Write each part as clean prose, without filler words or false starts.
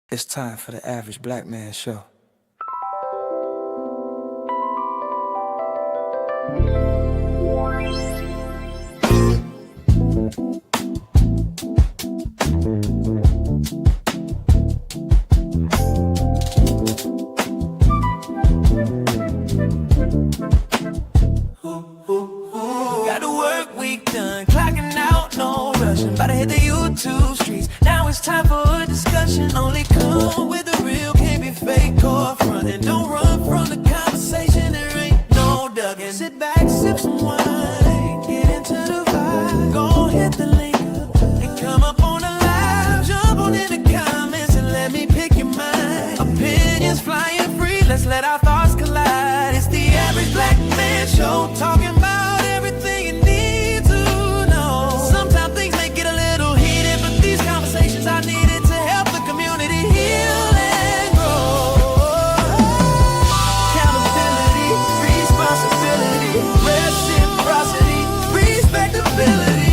It's time for the Average Black Man Show. Got the work week done, clocking out, no rushing. About to hit the YouTube streets. Now it's time for a discussion. Only come with the real, can't be fake or frontin'. Don't run from the conversation, there ain't no ducking. Sit back, sip some wine, get into the vibe. Go hit the link and come up on the live. Jump on in the comments and let me pick your mind. Opinions flying free, let's let our thoughts collide. It's the Average Black Man Show, talking about everything you need to know. Sometimes things may get a little heated, but these conversations are needed to help the community heal and grow. Accountability, responsibility, reciprocity, respectability.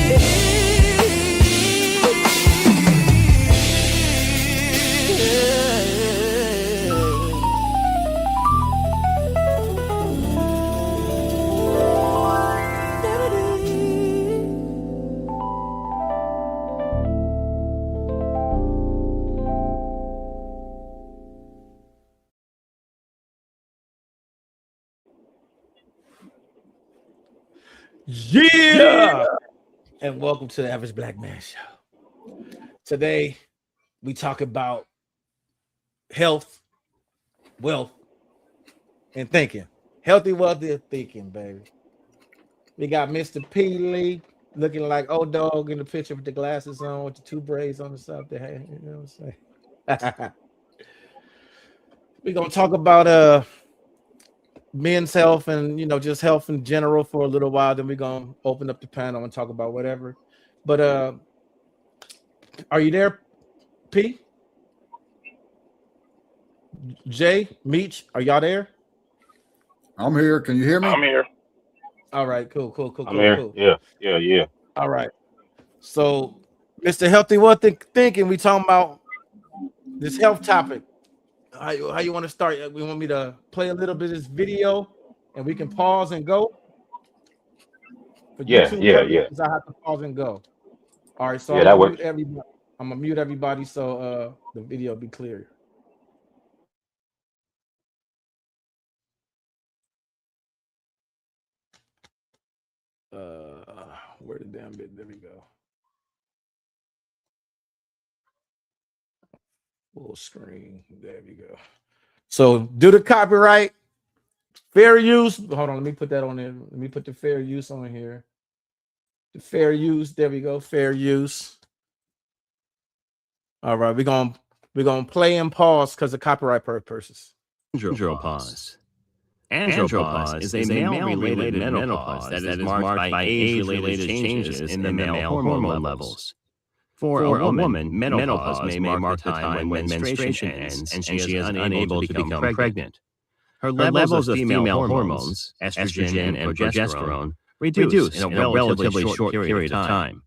Yeah! And welcome to the Average Black Man Show. Today, we talk about health, wealth, and thinking. Healthy, wealthy thinking, baby. We got Mr. P. Lee looking like old dog in the picture with the glasses on, with the two braids on the side. You know what I'm saying? We're going to talk about men's health and just health in general for a little while. Then we're gonna open up the panel and talk about whatever. But are you there, P? Jay, Meech, are y'all there? I'm here. Can you hear me? I'm here. All right, cool. I'm here. Cool. Yeah. All right. So, Mr. Healthy Wealthy Thinking, we talking about this health topic. How you want to start? We want me to play a little bit of this video, and we can pause and go. For Yeah. purposes, I have to pause and go. All right, so Yeah, I'm that gonna works. mute everybody. I'm gonna mute everybody so the video be clear. Where the damn bit? There we go. Full screen. There we go. So do the copyright, fair use. Hold on, let me put that on there. Let me put the fair use on here. The fair use. There we go. Fair use. All right, we're gonna play and pause because of copyright purposes. Andropause. Andropause is a male-related menopause that is marked by age-related changes in the male hormone levels. For a woman, menopause may mark the time when menstruation ends and she is unable to become pregnant. Her levels of female hormones, estrogen and progesterone, reduce in a relatively short period of time.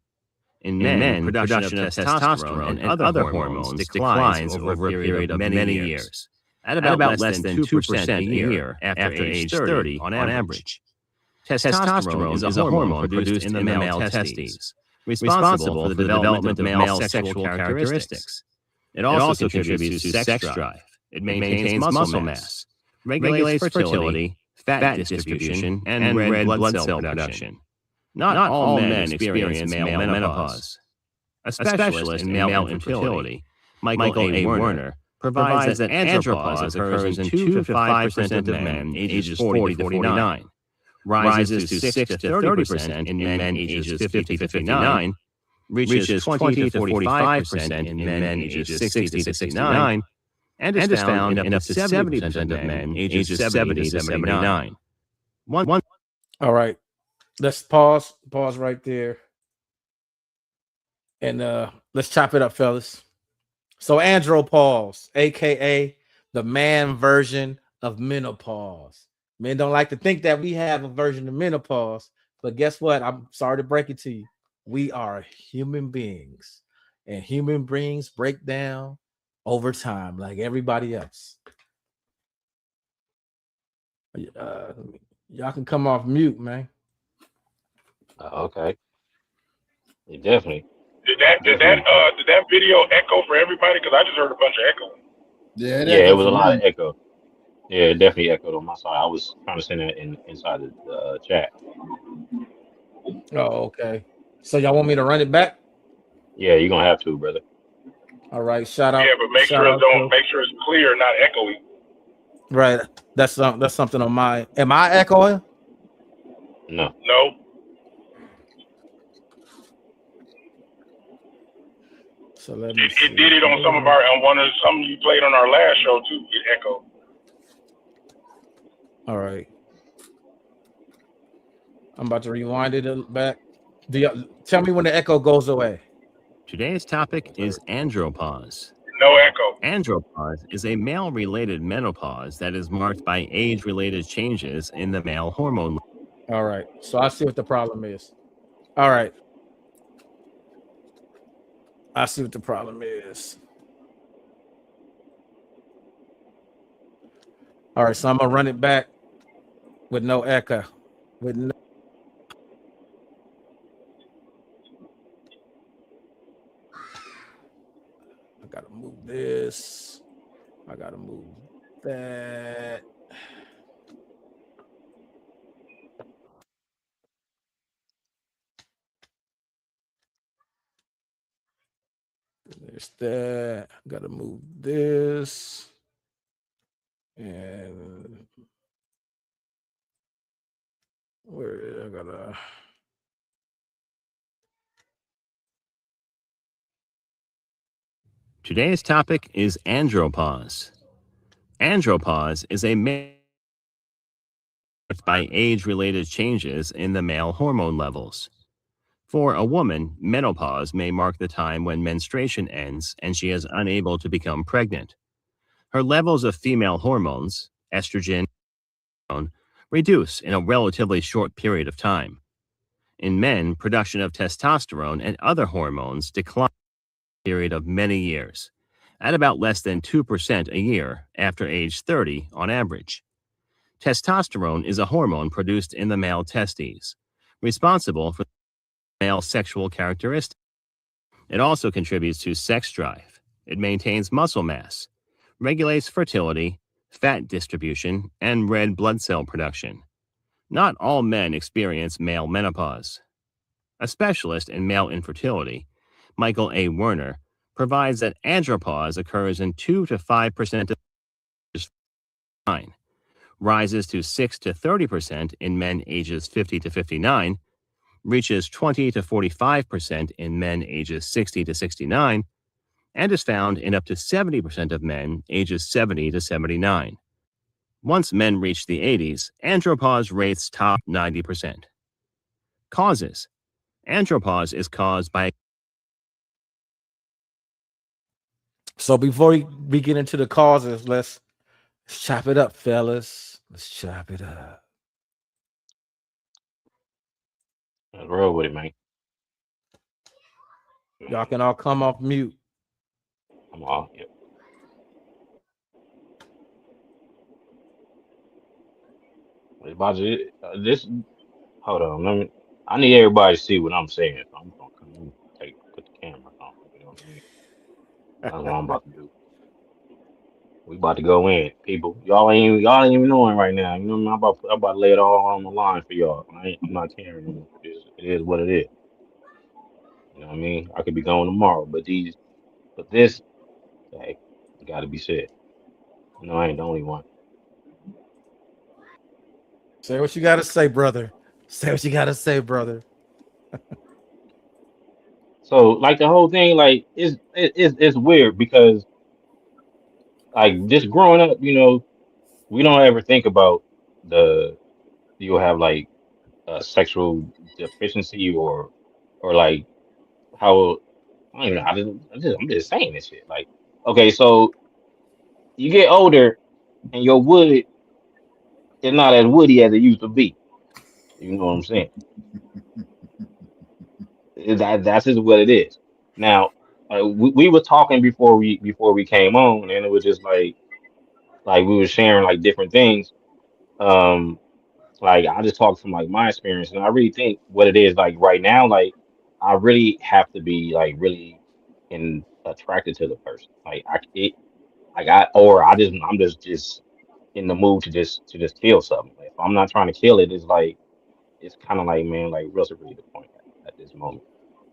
In men, production of testosterone and other hormones declines over a period of many years, at about less than 2% a year after age 30 on average. Testosterone is a hormone produced in the male testes, responsible for the development of male sexual characteristics. It also contributes to sex drive. It maintains muscle mass, regulates fertility, fat distribution, and red blood cell production. Not all men experience male menopause. A specialist in male infertility, Michael A. Werner, provides that andropause occurs in 2 to 5% of men ages 40 to 49, rises to 6 to 30% in men ages 50 to 59, reaches 20 to 45% in men ages 60 to 69, and is found in up to 70% of men ages 70 to 79. All right, let's pause right there, and let's chop it up, fellas. So andropause, aka the man version of menopause. Men don't like to think that we have a version of menopause, but guess what? I'm sorry to break it to you. We are human beings, and human beings break down over time, like everybody else. Y'all can come off mute, man. Okay. Yeah, definitely. Did that video echo for everybody? Because I just heard a bunch of echo. Yeah, it Yeah, it echoed was a for lot me. of echo. Yeah, it definitely echoed on my side. I was trying to send that inside the chat. Oh, okay. So y'all want me to run it back? Yeah, you're gonna have to, brother. All right. Shout out. Yeah, but make shout sure out to- make sure it's clear, not echoey. Right. That's something on my. Am I echoing? No. No. So let me It did it on some you played on our last show too. It echoed. All right. I'm about to rewind it back. Tell me when the echo goes away. Today's topic is andropause. No echo. Andropause is a male-related menopause that is marked by age-related changes in the male hormone. All right. So I see what the problem is. All right. I see what the problem is. All right. So I'm gonna run it back with no echo. I gotta move this. I gotta move that. There's that. Gotta move this. And where I gotta. Today's topic is andropause. Andropause is a marked by age-related changes in the male hormone levels. For a woman, menopause may mark the time when menstruation ends and she is unable to become pregnant. Her levels of female hormones, estrogen, reduce in a relatively short period of time. In men, production of testosterone and other hormones decline in a period of many years, at about less than 2% a year after age 30 on average. Testosterone is a hormone produced in the male testes, responsible for male sexual characteristics. It also contributes to sex drive. It maintains muscle mass, regulates fertility, fat distribution, and red blood cell production. Not all men experience male menopause. A specialist in male infertility, Michael A. Werner, provides that andropause occurs in 2 to 5% of men, rises to 6 to 30% in men ages 50 to 59, reaches 20 to 45% in men ages 60 to 69, and is found in up to 70% of men ages 70 to 79. Once men reach the 80s, andropause rates top 90%. Causes. Andropause is caused by. So before we get into the causes, let's chop it up, fellas. Let's chop it up. Let's roll with it, man. Y'all can all come off mute. I'm all. Yep. About this. Hold on. I need everybody to see what I'm saying. So I'm gonna come in and put the camera on. You know what I mean? That's what I'm about to do. We about to go in, people. Y'all ain't even knowing right now. You know what I mean? I'm about to lay it all on the line for y'all. I'm not caring. It is what it is. You know what I mean? I could be going tomorrow, but this, hey, got to be said. You know, I ain't the only one. Say what you gotta say, brother. Say what you gotta say, brother. So, like the whole thing, like it's weird because, like, just growing up, you know, we don't ever think about you'll have like a sexual deficiency or like how I don't even know how to. I'm just saying this shit. Like, okay, so you get older and your wood is not as woody as it used to be. You know what I'm saying? That's just what it is. Now, we were talking before we came on, and it was just like we were sharing like different things. Um, like I just talked from like my experience, and I really think what it is like right now, like I really have to be like really in attracted to the person. Like I'm just in the mood to just kill something. Like, if I'm not trying to kill it, it's kind of like, man, like what's really the point at this moment?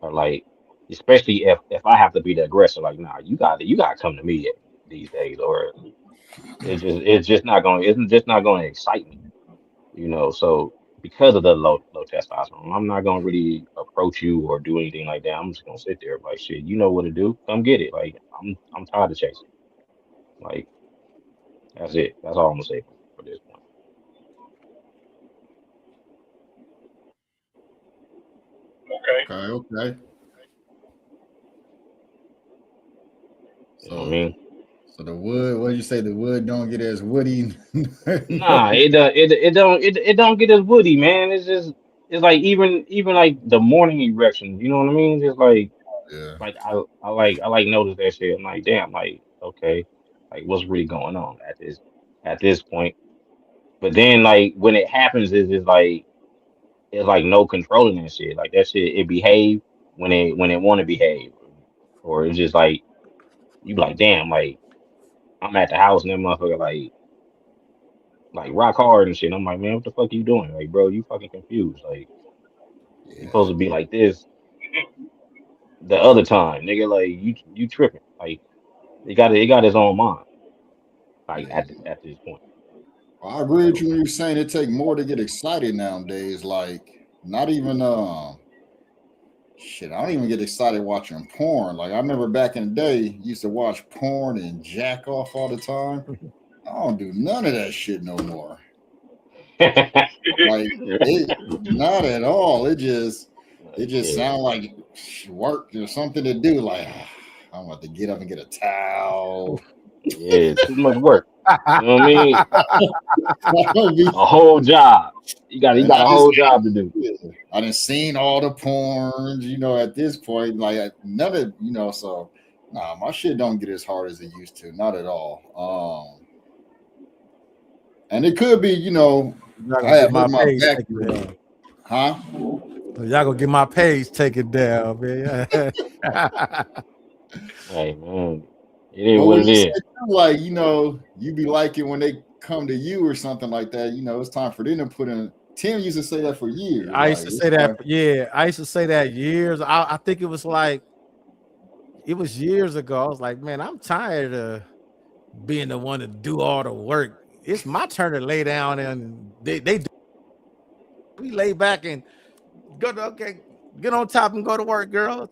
Or like, especially if I have to be the aggressor, like, nah, you gotta come to me these days, or it's just not going to excite me, you know. So because of the low testosterone, I'm not gonna really approach you or do anything like that. I'm just gonna sit there like, shit, you know what to do, come get it. Like I'm tired of chasing. Like that's it. That's all I'm gonna say for this point. Okay. Okay. You know what I So, mean? so the wood. What did you say? The wood don't get as woody. Nah, it don't get as woody, man. It's like even like the morning erections, you know what I mean? Just Yeah. like I notice that shit. I'm like, damn, like okay, like what's really going on at this point? But then like when it happens, it's like no controlling that shit. Like that shit, it behave when it want to behave, or it's just like you be like, damn, like I'm at the house and that motherfucker like rock hard and shit. I'm like, man, what the fuck you doing? Like, bro, you fucking confused. Like, you supposed to be like this the other time, nigga. Like, you tripping. Like, it got his own mind. Like Yeah. at this point. I agree with So you when you're saying it take more to get excited nowadays. Like, not even shit. I don't even get excited watching porn. Like, I remember back in the day, used to watch porn and jack off all the time. I don't do none of that shit no more. Like, it not at all. It just yeah, sounds like work or something to do. Like, I'm about to get up and get a towel. yeah, too much work. You know what I mean? I'll be- A whole job. You got and I a just whole job to do. I done seen all the porns, at this point, like none of so nah, my shit don't get as hard as it used to, not at all. And it could be, Y'all I gonna had get my hurt my page back, taken down. huh? Y'all gonna get my page taken down, man. Hey man, it is But what when it you say is. like, you be liking when they come to you or something like that, it's time for them to put in. Tim used to say that for years. I used Like, to it's say that. time. Yeah, I used to say that years. I think it was years ago. I was like, man, I'm tired of being the one to do all the work. It's my turn to lay down, and they do. We lay back and go to, okay, get on top and go to work, girl.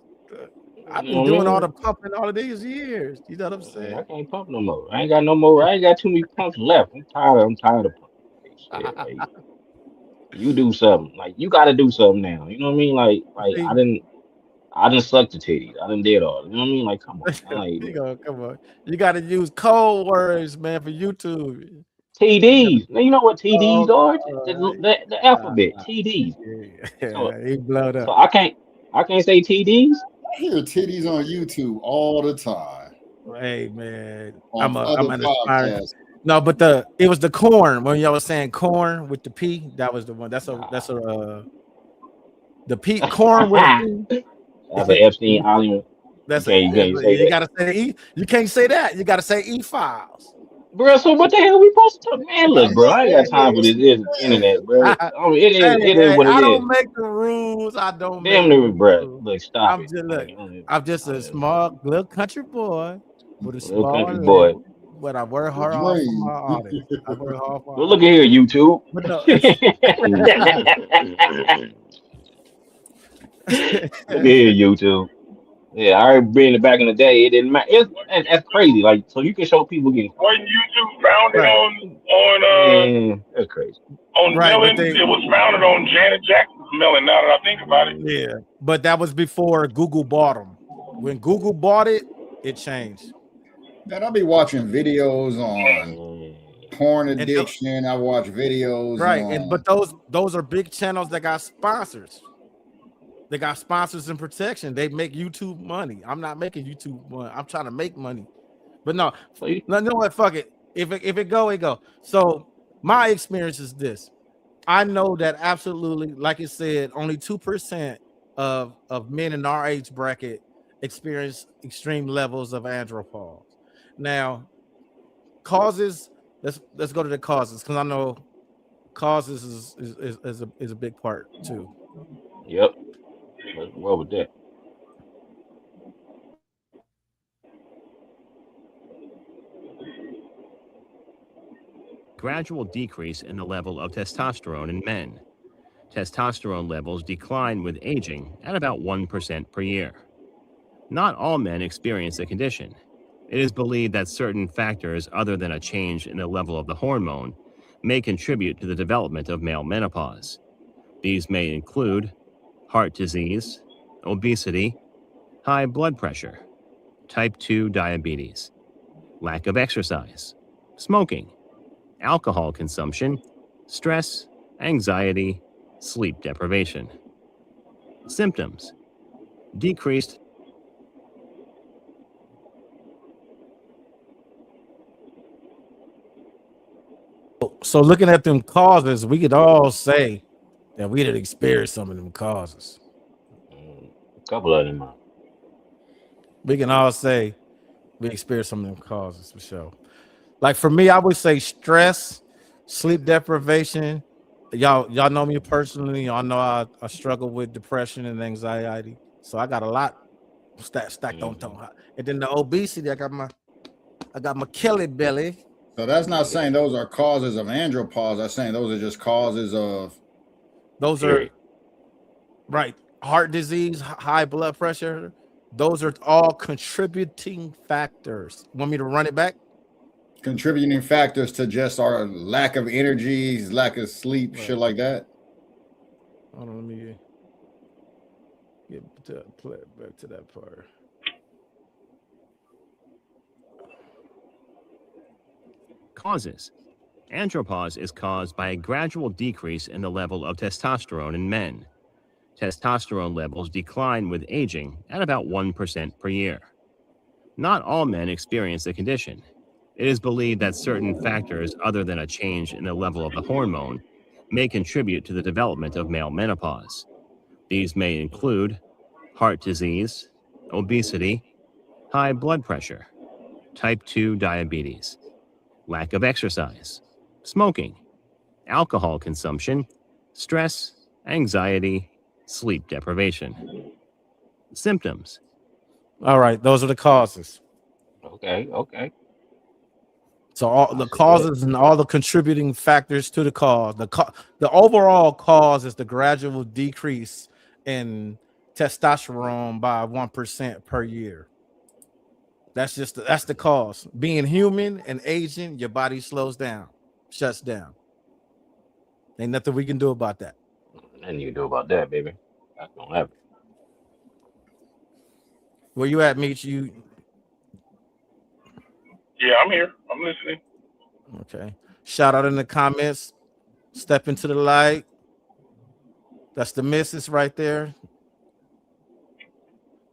I've You been know what I doing all mean? the pumping all of these years. You know what I'm Man, I saying? can't pump no more. I ain't got no more. I ain't got too many pumps left. I'm tired of pumping. Like, shit, like you do something. Like you got to do something now. You know what I mean? Like See, I didn't suck the titties. I didn't did all. You know what I mean? Like come on, man. Like you go, come on. You got to use code words, man, for YouTube. TDs. Now you know what TDs Oh, are? The alphabet. TDs. So yeah, he blowed so up. I can't say TDs. I hear titties on YouTube all the time Hey, man, on I'm other an aspiring. podcasts. No, but it was the corn when y'all was saying corn with the P. That was the one. That's Nah. the P corn with a That's an P. Epstein Island. You That's can't you can't say you that. gotta say E. You can't say that. You gotta say E files. Bro, so what the hell we supposed to talk? Man, I'm look, bro, not I ain't got time for always this saying. internet, bro. I mean, it is Hey, what it I is. don't make the rules. I don't make Damn the near, bro. rules. Look, stop I'm it. just look. Like, I'm just a small little country boy with a little small country boy. label, but I work The hard for dream. my audience. I work hard for Well, my look at audience. here, YouTube. But no, Look at here, YouTube. Yeah, I remember being back in the day. It didn't matter. That's crazy. Like, so you can show people getting fucked. Wasn't YouTube founded right, on That's crazy. right, but Mellon? It was founded on Janet Jackson's Mellon. Now that I think about it, yeah, but that was before Google bought them. When Google bought it, it changed. Man, I'll be watching videos on Mm. porn And addiction. I watch videos right, on but those are big channels that got sponsors. They got sponsors and protection. They make YouTube money. I'm not making YouTube money. I'm trying to make money. But no, So you, no, no, what? Fuck it. If it go, it go. So my experience is this. I know that absolutely, like you said, only 2% of men in our age bracket experience extreme levels of andropause. Now, causes. Let's go to the causes because I know causes is a big part too. yep. Let's roll with that. Gradual decrease in the level of testosterone in men. Testosterone levels decline with aging at about 1% per year. Not all men experience the condition. It is believed that certain factors other than a change in the level of the hormone may contribute to the development of male menopause. These may include heart disease, obesity, high blood pressure, type 2 diabetes, lack of exercise, smoking, alcohol consumption, stress, anxiety, sleep deprivation. Symptoms: decreased So looking at them causes, we could all say that we did experience some of them causes. A couple of them. We can all say we experienced some of them causes for sure. Like for me, I would say stress, sleep deprivation. Y'all know me personally. Y'all know I struggle with depression and anxiety. So I got a lot stacked on top. And then the obesity, I got my Kelly belly. So that's not saying those are causes of andropause. That's saying those are just causes of. Those are right. Heart disease, high blood pressure. Those are all contributing factors. Want me to run it back? Contributing factors to just our lack of energy, lack of sleep, shit like that. Hold on, let me get to play back to that part. causes. Andropause is caused by a gradual decrease in the level of testosterone in men. Testosterone levels decline with aging at about 1% per year. Not all men experience the condition. It is believed that certain factors other than a change in the level of the hormone may contribute to the development of male menopause. These may include heart disease, obesity, high blood pressure, type 2 diabetes, lack of exercise, smoking, alcohol consumption, stress, anxiety, sleep deprivation. Symptoms. All right, those are the causes. Okay. So all the causes and all the contributing factors to the cause. The overall cause is the gradual decrease in testosterone by 1% per year. That's the cause. Being human and aging, your body slows down, shuts down. Ain't nothing we can do about that. Nothing you can do about that, baby. That's gonna happen. Where you at, Meech? You Yeah, I'm here. I'm listening. okay? Shout out in the comments. Step into the light. That's the missus right there.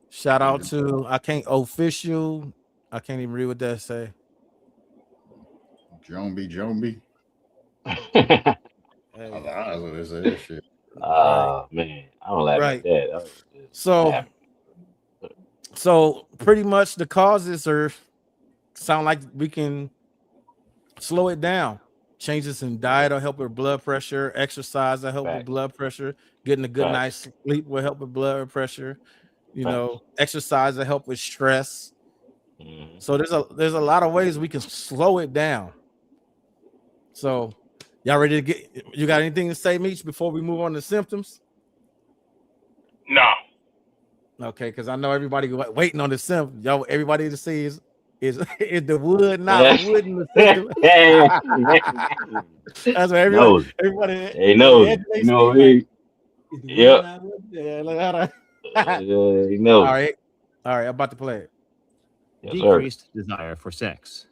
Shout out to I can't even read what that say. Jonesy. Hey, That's what it is. Shit. Oh man, I don't laugh Right. at that. That was just So laughing. so pretty much the causes sound like we can slow it down. Changes in diet will help with blood pressure. Exercise will help with Facts. blood pressure. Getting a good Facts. night's sleep will help with blood pressure. You Facts. know, exercise will help with stress. Mhm. So there's a lot of ways we can slow it down. So y'all ready to get? You got anything to say, Meech, before we move on to symptoms? No. Okay, because I know everybody waiting on the symptoms. Y'all, everybody to see is the wood not wood in the system. That's what Knows. everybody. He knows. You know he. Yep. Yeah, look how that- He knows. all right, I'm about to play it. Yes, sir. Decreased desire for sex.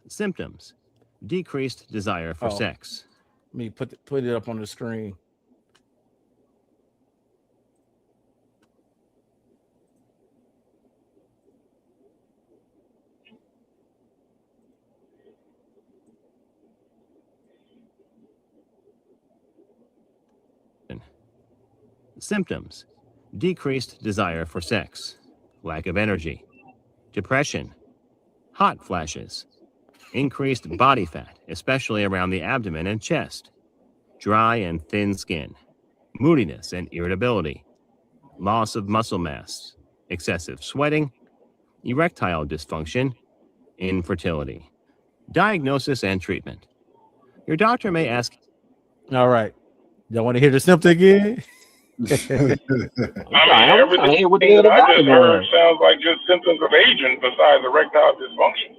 Symptoms. Decreased desire for Oh. sex. Let me put it up on the screen. Symptoms: decreased desire for sex, lack of energy, depression, hot flashes, increased body fat, especially around the abdomen and chest, dry and thin skin, moodiness and irritability, loss of muscle mass, excessive sweating, erectile dysfunction, infertility. Diagnosis and treatment. Your doctor may ask, All right. Y'all want to hear the symptom again? I mean, everything what the that hell I just the heard sounds like just symptoms of aging besides erectile dysfunction.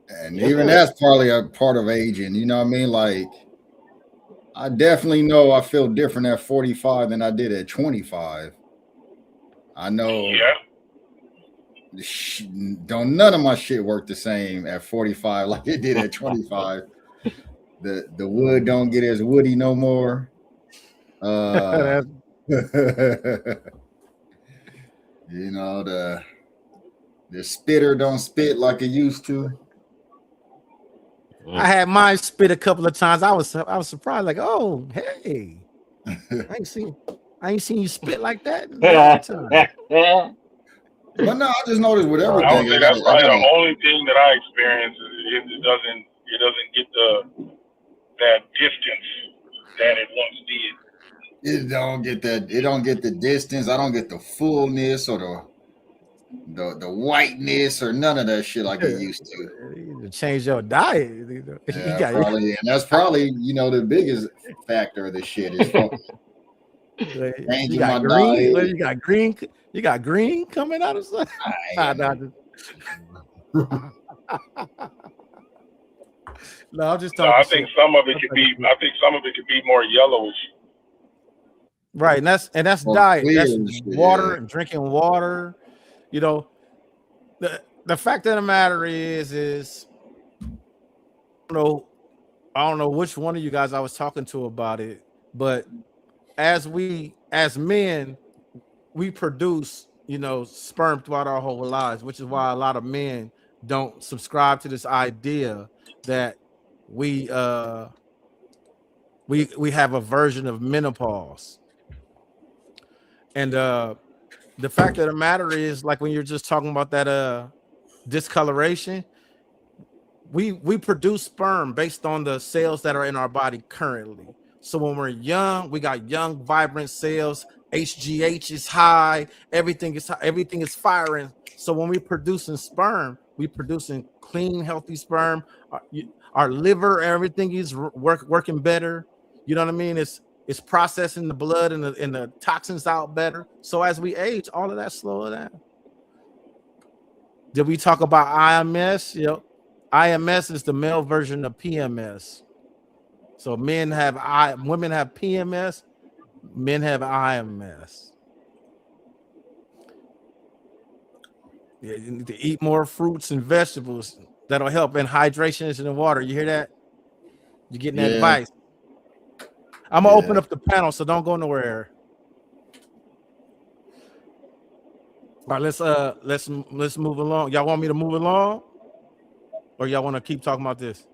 And even that's probably a part of aging. You know what I mean? Like, I definitely know I feel different at 45 than I did at 25. I know. Yeah. Don't none of my shit work the same at 45 like it did at 25. The wood don't get as woody no more. You know, the spitter don't spit like it used to. I had mine spit a couple of times. I was surprised, like, oh, hey, I ain't seen you spit like that in a long time. But no, I just noticed with everything. I would say that's probably the only thing that I experience. It doesn't get that distance that it once did. It don't get that. It don't get the distance. I don't get the fullness or the whiteness or none of that shit like it used to. You need to change your diet. You Yeah, probably, and that's probably the biggest factor of this shit is changing you got my green. diet. You got green. You got green coming out of something. No, I'm just talking. I think some of it could be. I think some of it could be more yellowish. Right, and that's diet. That's water and drinking water. You know, the fact of the matter is I don't know which one of you guys I was talking to about it, but as men, we produce, sperm throughout our whole lives, which is why a lot of men don't subscribe to this idea that we have a version of menopause. And the fact of the matter is, like when you're just talking about that discoloration, we produce sperm based on the cells that are in our body currently. So when we're young, we got young, vibrant cells. HGH is high. Everything is firing. So when we're producing sperm, we're producing clean, healthy sperm. Our liver, everything is working better. You know what I mean? It's processing the blood and the toxins out better. So as we age, all of that slows down. Did we talk about IMS? IMS is the male version of PMS. So women have PMS, men have IMS. Yeah, you need to eat more fruits and vegetables. That'll help. And hydration is in the water. You hear that? You're getting that advice. I'm gonna open up the panel, so don't go nowhere. All right, let's move along. Y'all want me to move along, or y'all want to keep talking about this?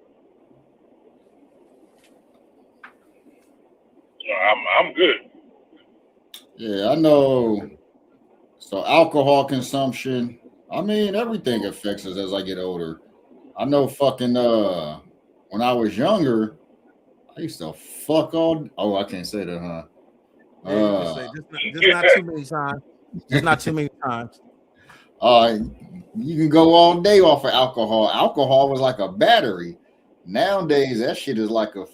I'm good. Yeah, I know. So alcohol consumption, I mean, everything affects us as I get older. I know fucking when I was younger, I used to fuck all. Oh, I can't say that, huh? Just not too many times. Just not too many times. You can go all day off of alcohol. Alcohol was like a battery. Nowadays, that shit is like a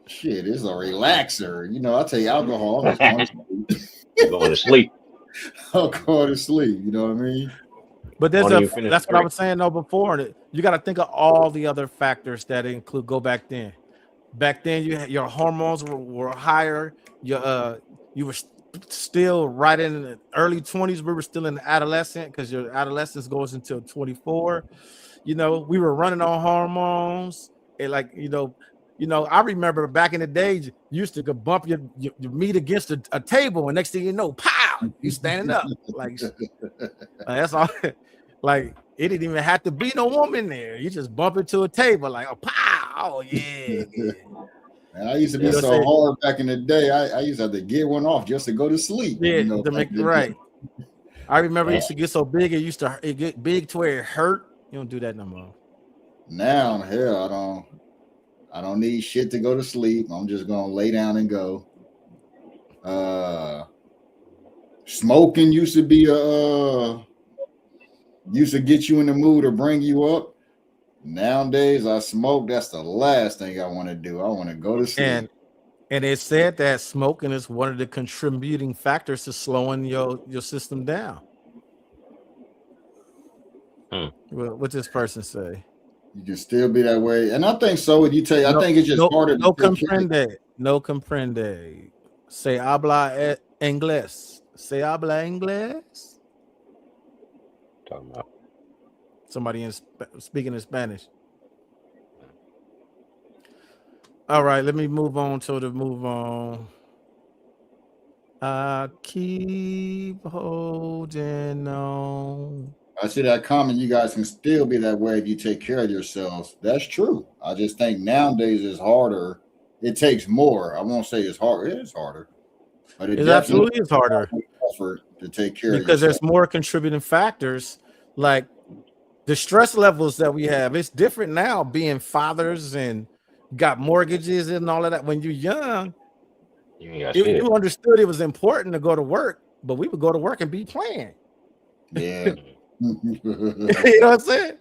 shit. It's a relaxer. I take alcohol. I'm just going to sleep. I'm going to sleep. You know what I mean? But that's what I was saying though before. You got to think of all the other factors that go back then. Back then, your hormones were higher. You were still right in the early 20s. We were still in adolescent because your adolescence goes until 24. We were running on hormones. And I remember back in the day, you used to go bump your meat against a table, and next thing you know, pow, you standing up. Like that's all. Like it didn't even have to be no woman there. You just bump into a table, like, oh, pow, oh, yeah. Man, I used to be You know, so say- hard back in the day. I used to have to get one off just to go to sleep. Yeah, You know, to back make in the right. day. I remember it used to get so big, it get big to where it hurt. You don't do that no more. Now, hell, I don't need shit to go to sleep. I'm just gonna lay down and go. Smoking used to be used to get you in the mood or bring you up. Nowadays, I smoke. That's the last thing I want to do. I want to go to sleep. And it said that smoking is one of the contributing factors to slowing your system down. Well, what this person say? You can still be that way, and I think so. Would you tell you? I think it's just harder. No comprende. No comprende. Se habla inglés. Se habla inglés. Talking about. Somebody speaking in Spanish. All right, let me move on. I keep holding on. I see that comment. You guys can still be that way if you take care of yourselves. That's true. I just think nowadays it's harder. It takes more. I won't say it's hard. It is harder, but It absolutely is harder. Effort to take care of Because yourself. there's more contributing factors, like the stress levels that we have. It's different now, being fathers and got mortgages and all of that. When you're young, you understood it was important to go to work, but we would go to work and be playing. Yeah. You know what I'm saying?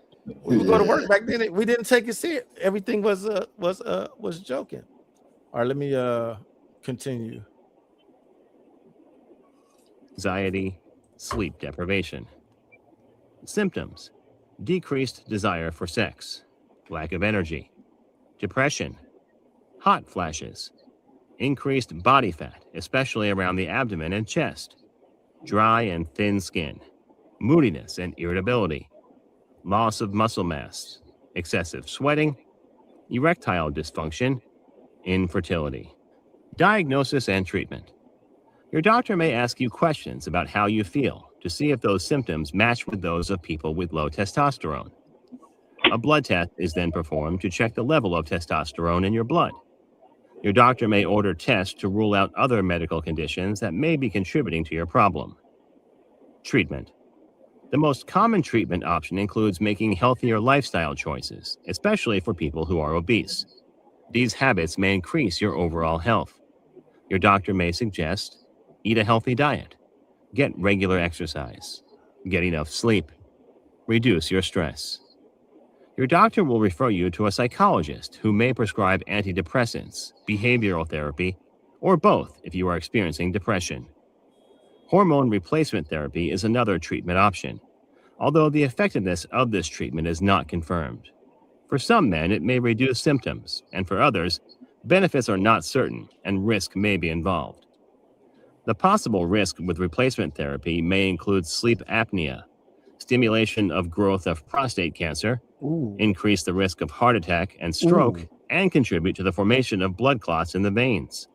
We would go to work back then. We didn't take it serious. Everything was joking. All right, let me continue. Anxiety, sleep deprivation. Symptoms: decreased desire for sex, lack of energy, depression, hot flashes, increased body fat, especially around the abdomen and chest, dry and thin skin, moodiness and irritability, loss of muscle mass, excessive sweating, erectile dysfunction, infertility. Diagnosis and treatment. Your doctor may ask you questions about how you feel to see if those symptoms match with those of people with low testosterone. A blood test is then performed to check the level of testosterone in your blood. Your doctor may order tests to rule out other medical conditions that may be contributing to your problem. Treatment. The most common treatment option includes making healthier lifestyle choices, especially for people who are obese. These habits may increase your overall health. Your doctor may suggest eat a healthy diet, get regular exercise, get enough sleep, reduce your stress. Your doctor will refer you to a psychologist who may prescribe antidepressants, behavioral therapy, or both if you are experiencing depression. Hormone replacement therapy is another treatment option, although the effectiveness of this treatment is not confirmed. For some men, it may reduce symptoms, and for others, benefits are not certain and risk may be involved. The possible risk with replacement therapy may include sleep apnea, stimulation of growth of prostate cancer, increase the risk of heart attack and stroke, and contribute to the formation of blood clots in the veins.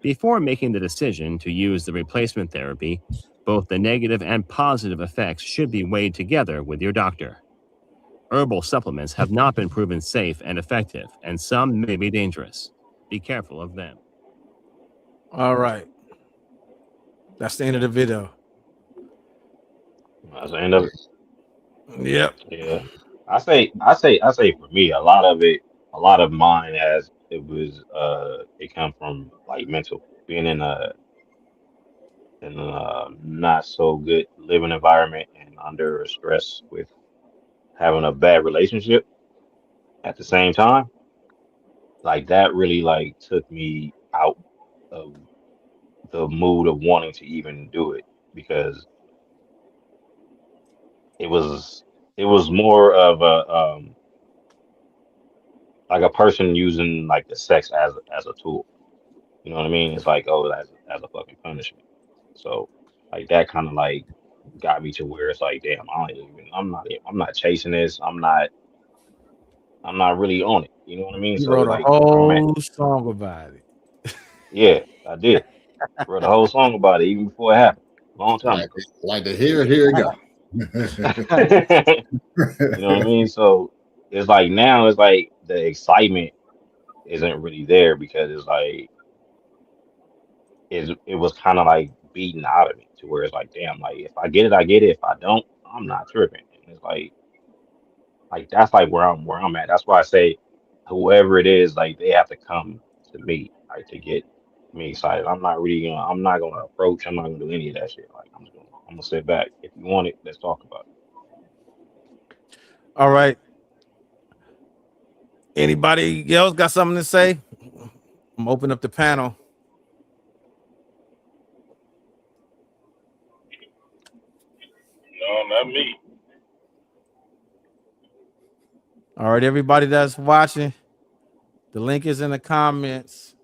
Before making the decision to use the replacement therapy, both the negative and positive effects should be weighed together with your doctor. Herbal supplements have not been proven safe and effective, and some may be dangerous. Be careful of them. All right. That's the end of the video. That's the end of it. Yep. Yeah. I say for me, a lot of mine it come from like mental, being in a not so good living environment and under stress with having a bad relationship at the same time. Like that really like took me out of the mood of wanting to even do it, because it was more of a like a person using like the sex as a tool. You know what I mean? It's like, oh, as a fucking punishment. So like that kind of like got me to where it's like, damn, I'm not chasing this. I'm not really on it. You know what I mean? You So wrote like, a whole song about it. Yeah, I did. Wrote a whole song about it even before it happened. Long time ago. Like to here it go. You know what I mean? So it's like now it's like the excitement isn't really there because it's like it was kind of like beaten out of me to where it's like, damn, like if I get it, I get it. If I don't, I'm not tripping. And it's like that's like where I'm at. That's why I say whoever it is, like they have to come to me, like to get me excited. I'm not gonna approach, I'm not gonna do any of that shit. Like I'm gonna sit back. If you want it, let's talk about it. All right. Anybody else got something to say? I'm open up the panel. No, not me. All right, everybody that's watching, the link is in the comments.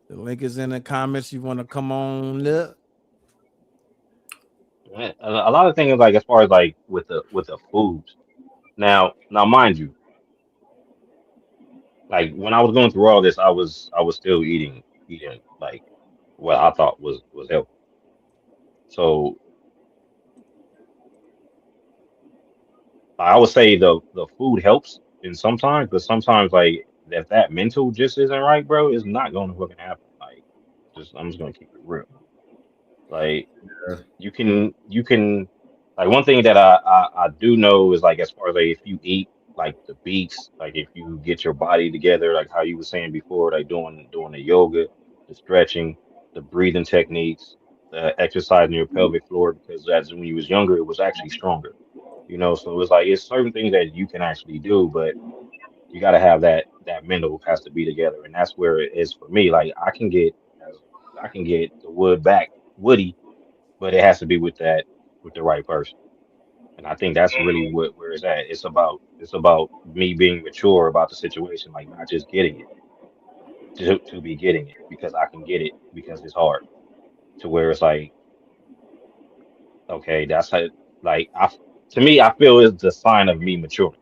The link is in the comments. You want to come on up? A lot of things like as far as like with the foods. Now mind you, like when I was going through all this, I was still eating like what I thought was healthy. So I would say the food helps in sometimes, but sometimes like if that mental just isn't right, bro, it's not gonna fucking happen. Like just I'm just gonna keep it real. Like Yeah. you can like one thing that I do know is like as far as like if you eat like the beats, like if you get your body together, like how you were saying before, like doing the yoga, the stretching, the breathing techniques, the exercising your pelvic floor, because that's when you was younger, it was actually stronger. So it's like it's certain things that you can actually do, but you got to have that mental has to be together, and that's where it is for me. Like I can get the wood back woody, but it has to be with the right person. And I think that's really Mm, where it's at. It's about me being mature about the situation, like not just getting it to be getting it because I can get it because it's hard. To where it's like, okay, that's how like to me I feel it's the sign of me maturing.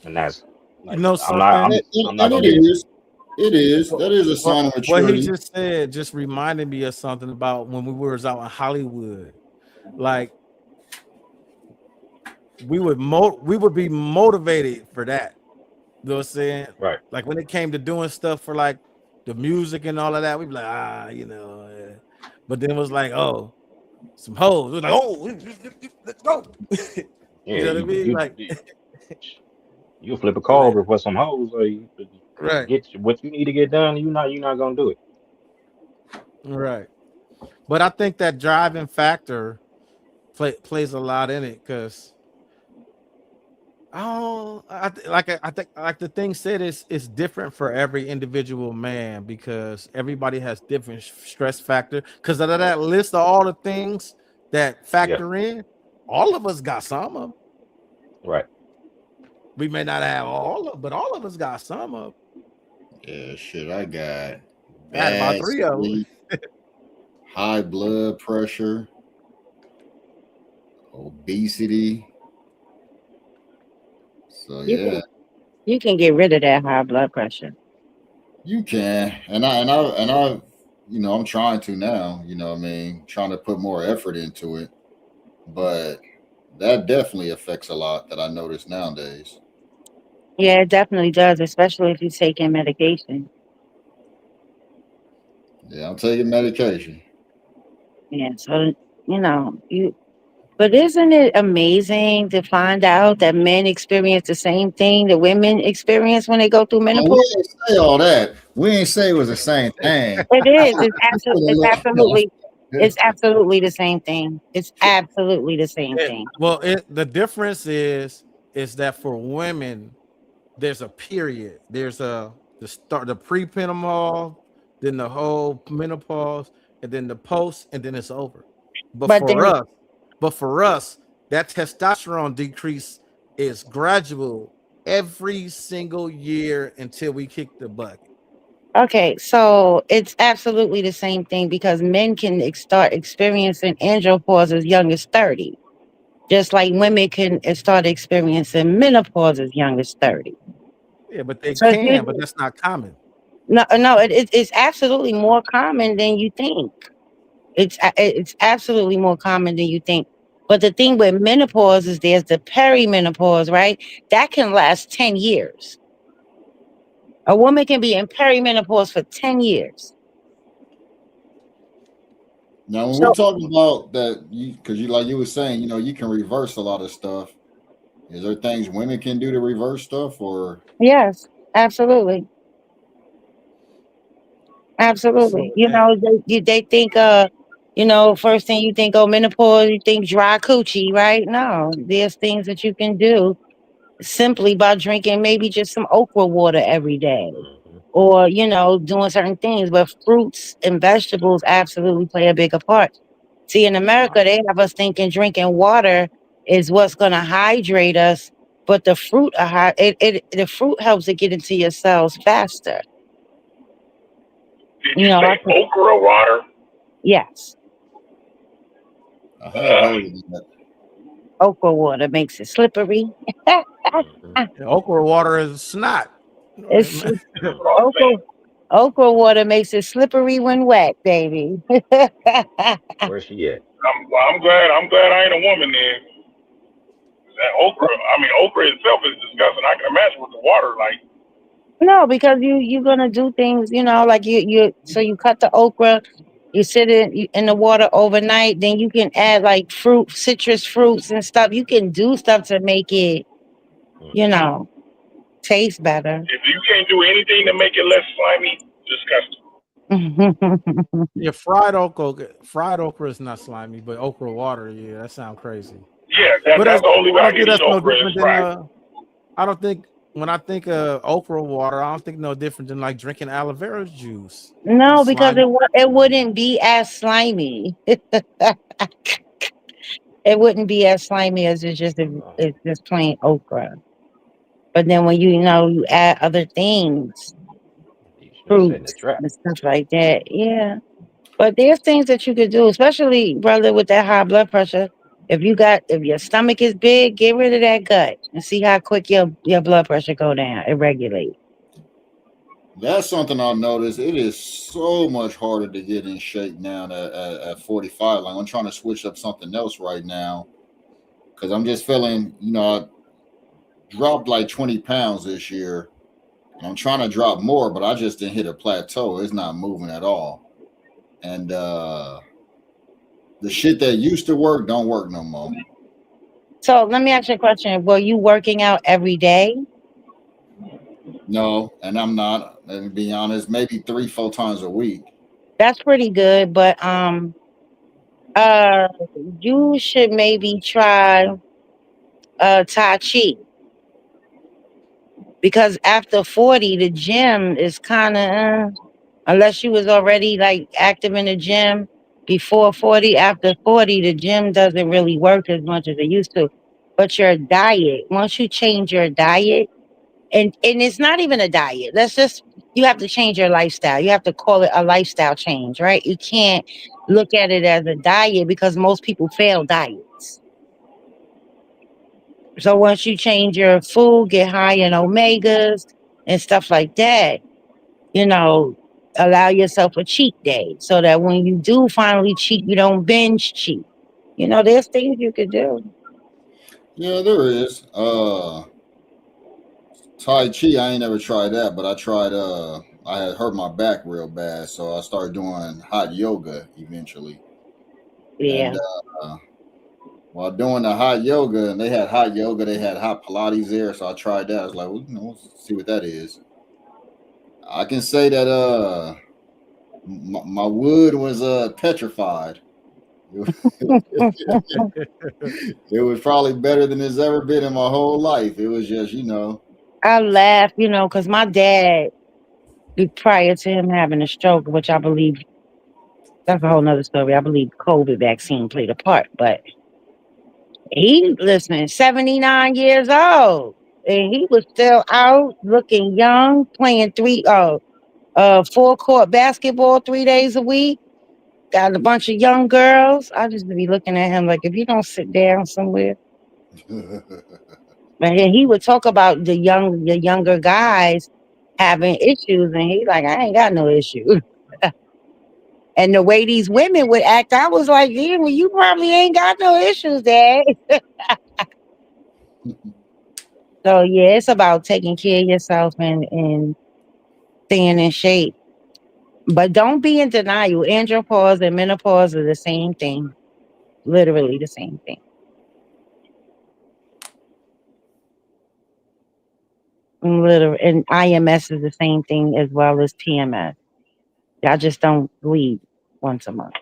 And that's You like know I'm not something? I'm not And gonna it get into is. It is. That is a sign of What he maturity. just said just reminded me of something about when we was out in Hollywood. Like we would be motivated for that. You know what I'm saying? right. Like when it came to doing stuff for like the music and all of that, we'd be like, but then it was like, oh, some hoes. It was like, oh, let's go. Yeah, You know what I mean? Like, you flip a call over for some hoes or you right, get what you need to get done, you're not gonna do it. right. But I think that driving factor plays a lot in it because I think like the thing said is it's different for every individual man because everybody has different stress factor. Because out of that list of all the things that Yeah, factor in, all of us got some of them. right. We may not have all of, but all of us got some of. Yeah, shit. I got I had about bad 3 of them. sleep, high blood pressure, obesity. So You yeah, can you can get rid of that high blood pressure. you can. I'm trying to now. You know what I mean? Trying to put more effort into it, but that definitely affects a lot that I notice nowadays. Yeah, it definitely does, especially if you're taking medication. Yeah, I'm taking medication. Yeah, so you. But isn't it amazing to find out that men experience the same thing that women experience when they go through Oh, we menopause? didn't say all that. We didn't say it was the same thing. It is. It's Just put a it's little- absolutely. It's absolutely the same thing. It's absolutely the same thing. The difference is that for women, there's a period. There's the pre-menopause, then the whole menopause, and then the post, and then it's over. But But then, for us, that testosterone decrease is gradual every single year until we kick the bucket. okay, so it's absolutely the same thing because men can start experiencing andropause as young as 30, just like women can start experiencing menopause as young as 30. Yeah, but they So if can, but you, that's not common. no, it's absolutely more common than you think. It's absolutely more common than you think. But the thing with menopause is there's the perimenopause, right? That can last 10 years. A woman can be in perimenopause for 10 years. Now, when we're So, talking about that, because you like you were saying, you can reverse a lot of stuff. Is there things women can do to reverse stuff, or yes, absolutely. Absolutely. So, You know, they think, first thing you think, oh, menopause, you think dry coochie, right? No, there's things that you can do simply by drinking maybe just some okra water every day Mm-hmm. or, doing certain things. But fruits and vegetables absolutely play a bigger part. See, in America, they have us thinking drinking water is what's going to hydrate us, but the fruit, the fruit helps it get into your cells faster. Did You you know, say okra water? yes. I have heard of that. Okra water makes it slippery. Mm-hmm. okra water is snot. It's That's what I'm okra. saying. Okra water makes it slippery when wet, baby. Where's she at? Well, I'm glad I ain't a woman then. That okra, I mean, okra itself is disgusting. I can imagine with the water, like, No, because you're gonna do things, like you cut the okra, you sit it in the water overnight, then you can add like citrus fruits and stuff. You can do stuff to make it, you Mm-hmm. know, taste better. if you can't do anything to make it less slimy, disgusting. Yeah, fried okra is not slimy, but okra water, yeah, that sounds crazy. Yeah, But that's the only way I I don't can think eat that's no okra is different than fried. I don't think when I think okra water, I don't think no different than like drinking aloe vera juice. No, It's because slimy. it wouldn't be as slimy. It wouldn't be as slimy as it's just plain okra. But then when you add other things, You should have set in the fruits trap. and stuff like that, yeah. But there's things that you could do, especially brother with that high blood pressure. If your stomach is big, get rid of that gut and see how quick your blood pressure go down. It regulates. That's something I've noticed. It is so much harder to get in shape now at 45. Like I'm trying to switch up something else right now because I'm just feeling, I dropped like 20 pounds this year. And I'm trying to drop more, but I just didn't hit a plateau. It's not moving at all. And the shit that used to work don't work no more. So let me ask you a question. Were you working out every day? No, and I'm not. And to be honest, maybe 3, 4 times a week. That's pretty good, but uh you should maybe try Tai Chi because after 40 the gym is kind of unless you was already like active in the gym before 40. After 40 the gym doesn't really work as much as it used to. But your diet, once you change your diet, and it's not even a diet, you have to change your lifestyle. You have to call it a lifestyle change, right? You can't look at it as a diet because most people fail diets. So once you change your food, get high in omegas and stuff like that, you know, allow yourself a cheat day so that when you do finally cheat, you don't binge cheat. There's things you could do. Yeah, there is. Tai Chi, I ain't never tried that, but I tried I had hurt my back real bad, so I started doing hot yoga eventually. Yeah. And while doing the hot yoga, and they had hot yoga, they had hot Pilates there, so I tried that. I was like, well, let's see what that is. I can say that my wood was petrified. It was probably better than it's ever been in my whole life. It was just, I laugh, because my dad, prior to him having a stroke, which I believe that's a whole nother story. I believe COVID vaccine played a part, but he listening, 79 years old. And he was still out looking young, playing full court basketball 3 days a week. Got a bunch of young girls. I just be looking at him like, if you don't sit down somewhere. And he would talk about the younger guys having issues, and he like, I ain't got no issue. And the way these women would act, I was like, yeah, well, you probably ain't got no issues, Dad. So yeah, it's about taking care of yourself and staying in shape. But don't be in denial. Andropause and menopause are the same thing. Literally the same thing. Literally, and IMS is the same thing as well as TMS. Y'all just don't bleed once a month.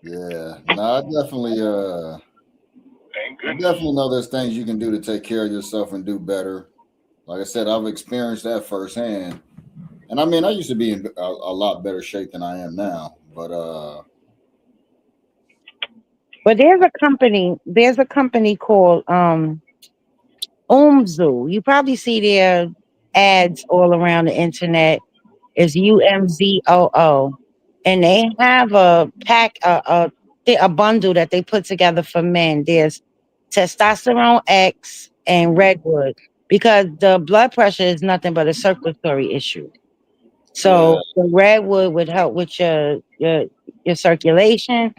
Yeah, no, I definitely Thank I goodness. definitely know there's things you can do to take care of yourself and do better. Like I said, I've experienced that firsthand. And I mean, I used to be in a lot better shape than I am now. But there's a company called Umzu. You probably see their ads all around the internet. It's UMZOO. And they have a bundle that they put together for men. There's testosterone X and redwood because the blood pressure is nothing but a circulatory issue. Yeah. So the redwood would help with your circulation,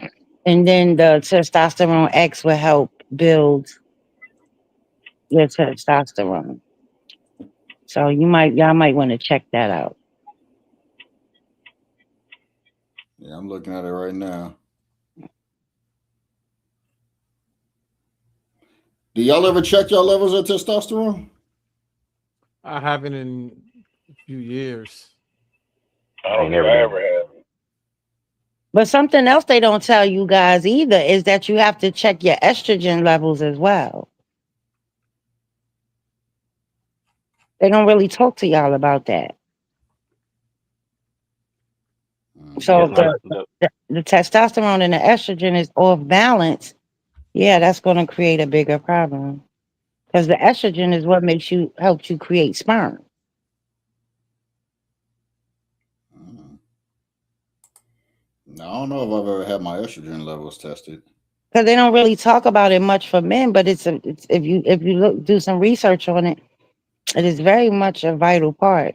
and then the testosterone X will help build your testosterone. So y'all might want to check that out. Yeah, I'm looking at it right now. Do y'all ever check your levels of testosterone? I haven't in a few years. I I don't ain't think never I done ever it. have. But something else they don't tell you guys either is that you have to check your estrogen levels as well. They don't really talk to y'all about that. So Yes, Mhm. the testosterone and the estrogen is off balance. Yeah, that's going to create a bigger problem because the estrogen is what helps you create sperm. Mhm. No, I don't know if I've ever had my estrogen levels tested. Because they don't really talk about it much for men, but it's if you do some research on it, it is very much a vital part.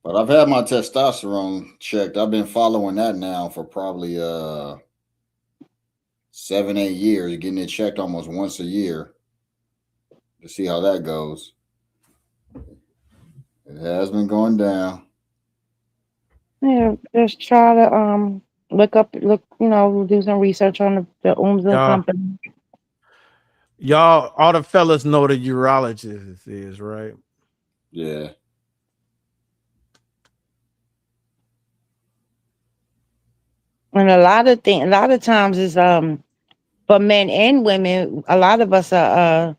But I've had my testosterone checked. I've been following that now for probably 7, 8 years, getting it checked almost once a year to see how that goes. It has been going down. Yeah, just try to do some research on the Umzo Y'all, company. y'all, all the fellas know the urologist is, right? Yeah. And a lot of times is for men and women, a lot of us are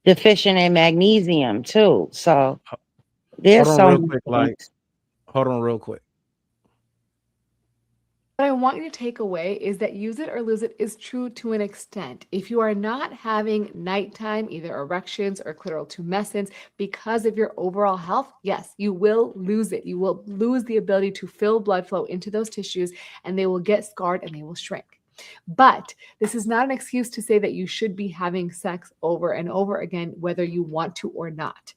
deficient in magnesium too. So Hold there's on so real many quick, like, things. hold on real quick. What I want you to take away is that use it or lose it is true to an extent. If you are not having nighttime, either erections or clitoral tumescence because of your overall health, yes, you will lose it. You will lose the ability to fill blood flow into those tissues and they will get scarred and they will shrink. But this is not an excuse to say that you should be having sex over and over again, whether you want to or not.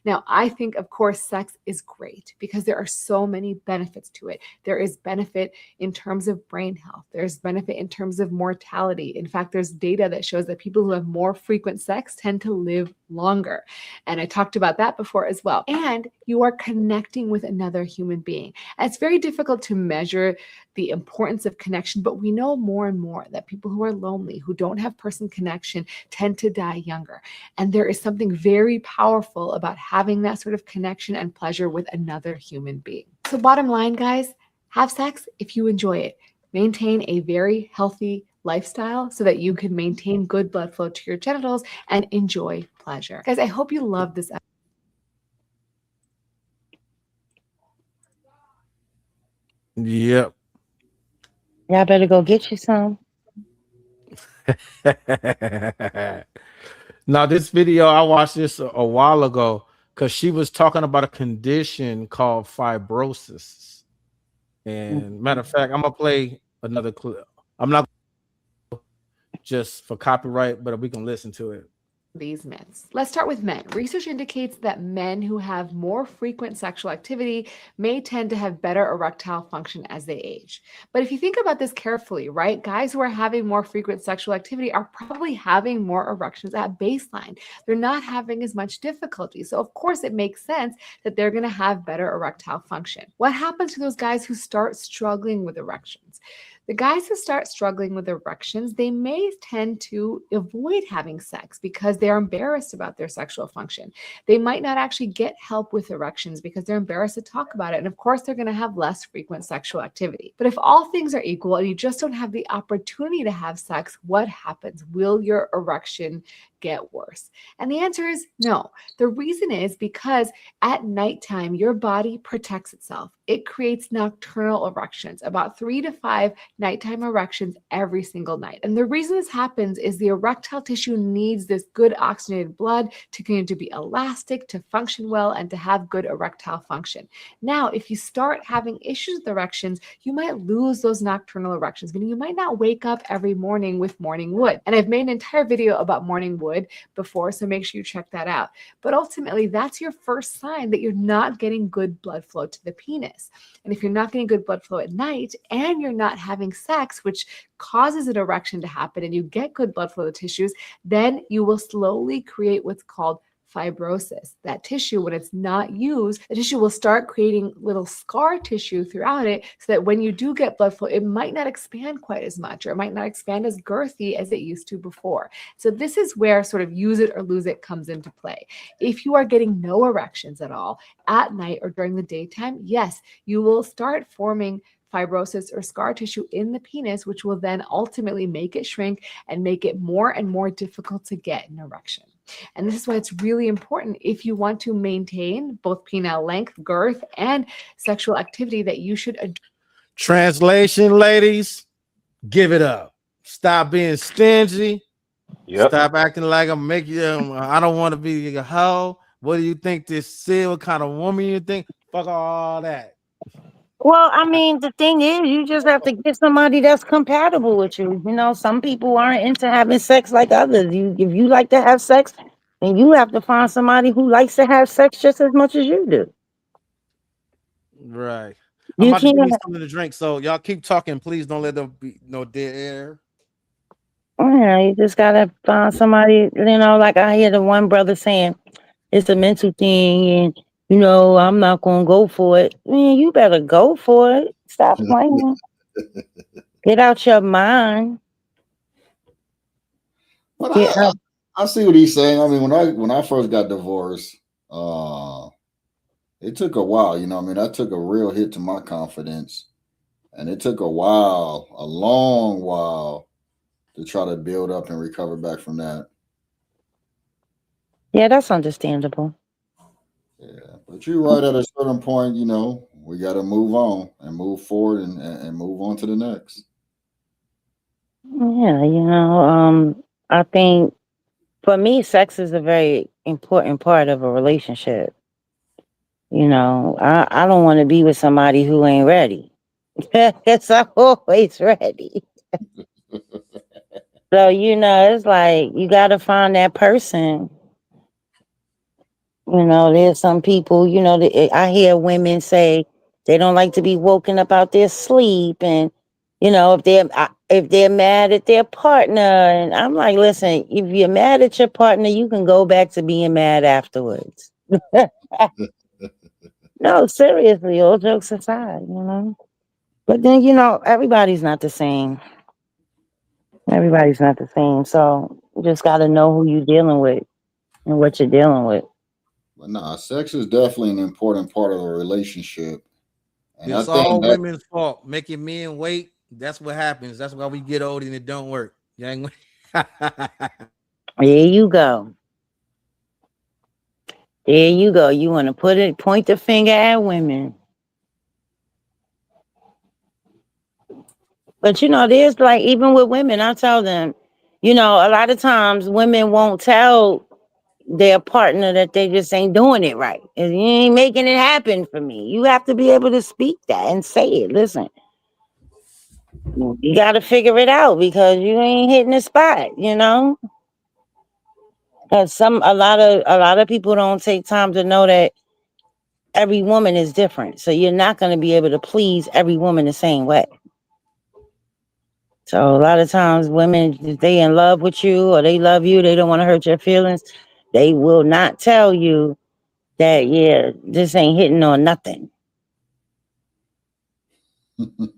Now, I think, of course, sex is great because there are so many benefits to it. There is benefit in terms of brain health, there's benefit in terms of mortality. In fact, there's data that shows that people who have more frequent sex tend to live longer. And I talked about that before as well. And you are connecting with another human being. And it's very difficult to measure the importance of connection, but we know more and more that people who are lonely, who don't have person connection, tend to die younger. And there is something very powerful about having that sort of connection and pleasure with another human being. So bottom line, guys, have sex if you enjoy it. Maintain a very healthy lifestyle so that you can maintain good blood flow to your genitals and enjoy pleasure. Guys, I hope you love this episode. Yep. Y'all better go get you some. Now, this video, I watched this a while ago because she was talking about a condition called fibrosis. And matter of fact, I'm gonna play another clip. I'm not just for copyright, but we can listen to it. these myths. Let's start with men. Research indicates that men who have more frequent sexual activity may tend to have better erectile function as they age. But if you think about this carefully, right, guys who are having more frequent sexual activity are probably having more erections at baseline. They're not having as much difficulty. So of course it makes sense that they're going to have better erectile function. What happens to those guys who start struggling with erections? The guys who start struggling with erections, they may tend to avoid having sex because they're embarrassed about their sexual function. They might not actually get help with erections because they're embarrassed to talk about it. And of course, they're going to have less frequent sexual activity. But if all things are equal and you just don't have the opportunity to have sex, what happens? Will your erection get worse? And the answer is no. The reason is because at nighttime, your body protects itself. It creates nocturnal erections, about 3 to 5 nighttime erections every single night. And the reason this happens is the erectile tissue needs this good oxygenated blood to continue to be elastic, to function well, and to have good erectile function. Now, if you start having issues with erections, you might lose those nocturnal erections, meaning you might not wake up every morning with morning wood. And I've made an entire video about morning wood before, so make sure you check that out. But ultimately, that's your first sign that you're not getting good blood flow to the penis. And if you're not getting good blood flow at night and you're not having sex, which causes an erection to happen, and you get good blood flow to tissues, then you will slowly create what's called fibrosis. That tissue, when it's not used, the tissue will start creating little scar tissue throughout it so that when you do get blood flow, it might not expand quite as much, or it might not expand as girthy as it used to before. So this is where sort of use it or lose it comes into play. If you are getting no erections at all at night or during the daytime, yes, you will start forming fibrosis or scar tissue in the penis, which will then ultimately make it shrink and make it more and more difficult to get an erection. And this is why it's really important, if you want to maintain both penile length, girth, and sexual activity, that you should Translation, ladies, give it up. Stop being stingy. Yep. Stop acting like I'm making you. I don't want to be a hoe. What do you think this is? What kind of woman you think? Fuck all that. Well, I mean, the thing is, you just have to get somebody that's compatible with you. You know, some people aren't into having sex like others. If you like to have sex, then you have to find somebody who likes to have sex just as much as you do. Right. I'm You about to give me can't. something to drink. So y'all keep talking. Please don't let there be no dead air. Yeah, you just gotta find somebody. You know, like I hear the one brother saying, it's a mental thing, and you know, I'm not gonna go for it. Man, you better go for it. Stop playing. Get out your mind. But Get out. I see what he's saying. I mean, when I first got divorced, it took a while. You know, I mean, I took a real hit to my confidence, and it took a while, a long while, to try to build up and recover back from that. Yeah, that's understandable. Yeah, but you're right. At a certain point, you know, we got to move on and move forward and move on to the next. Yeah, you know, I think for me, sex is a very important part of a relationship. You know, I don't want to be with somebody who ain't ready. Because I'm always ready. So, you know, it's like you got to find that person. You know, there's some people, you know, I hear women say they don't like to be woken up out their sleep. And, you know, if they're mad at their partner, and I'm like, listen, if you're mad at your partner, you can go back to being mad afterwards. No, seriously, all jokes aside, you know. But then, you know, everybody's not the same. Everybody's not the same. So you just got to know who you're dealing with and what you're dealing with. But nah, sex is definitely an important part of a relationship. And It's I think all that women's fault. Making men wait. That's what happens. That's why we get old and it don't work. You ain't There you go. There you go. You want to point the finger at women. But you know, there's like, even with women, I tell them, you know, a lot of times women won't tell their partner that they just ain't doing it right. And you ain't making it happen for me. You have to be able to speak that and say it. Listen, you got to figure it out because you ain't hitting the spot, you know? Because a lot of people don't take time to know that every woman is different. So you're not going to be able to please every woman the same way. So a lot of times women, if they in love with you or they love you, they don't want to hurt your feelings. They will not tell you that, yeah, this ain't hitting on nothing. You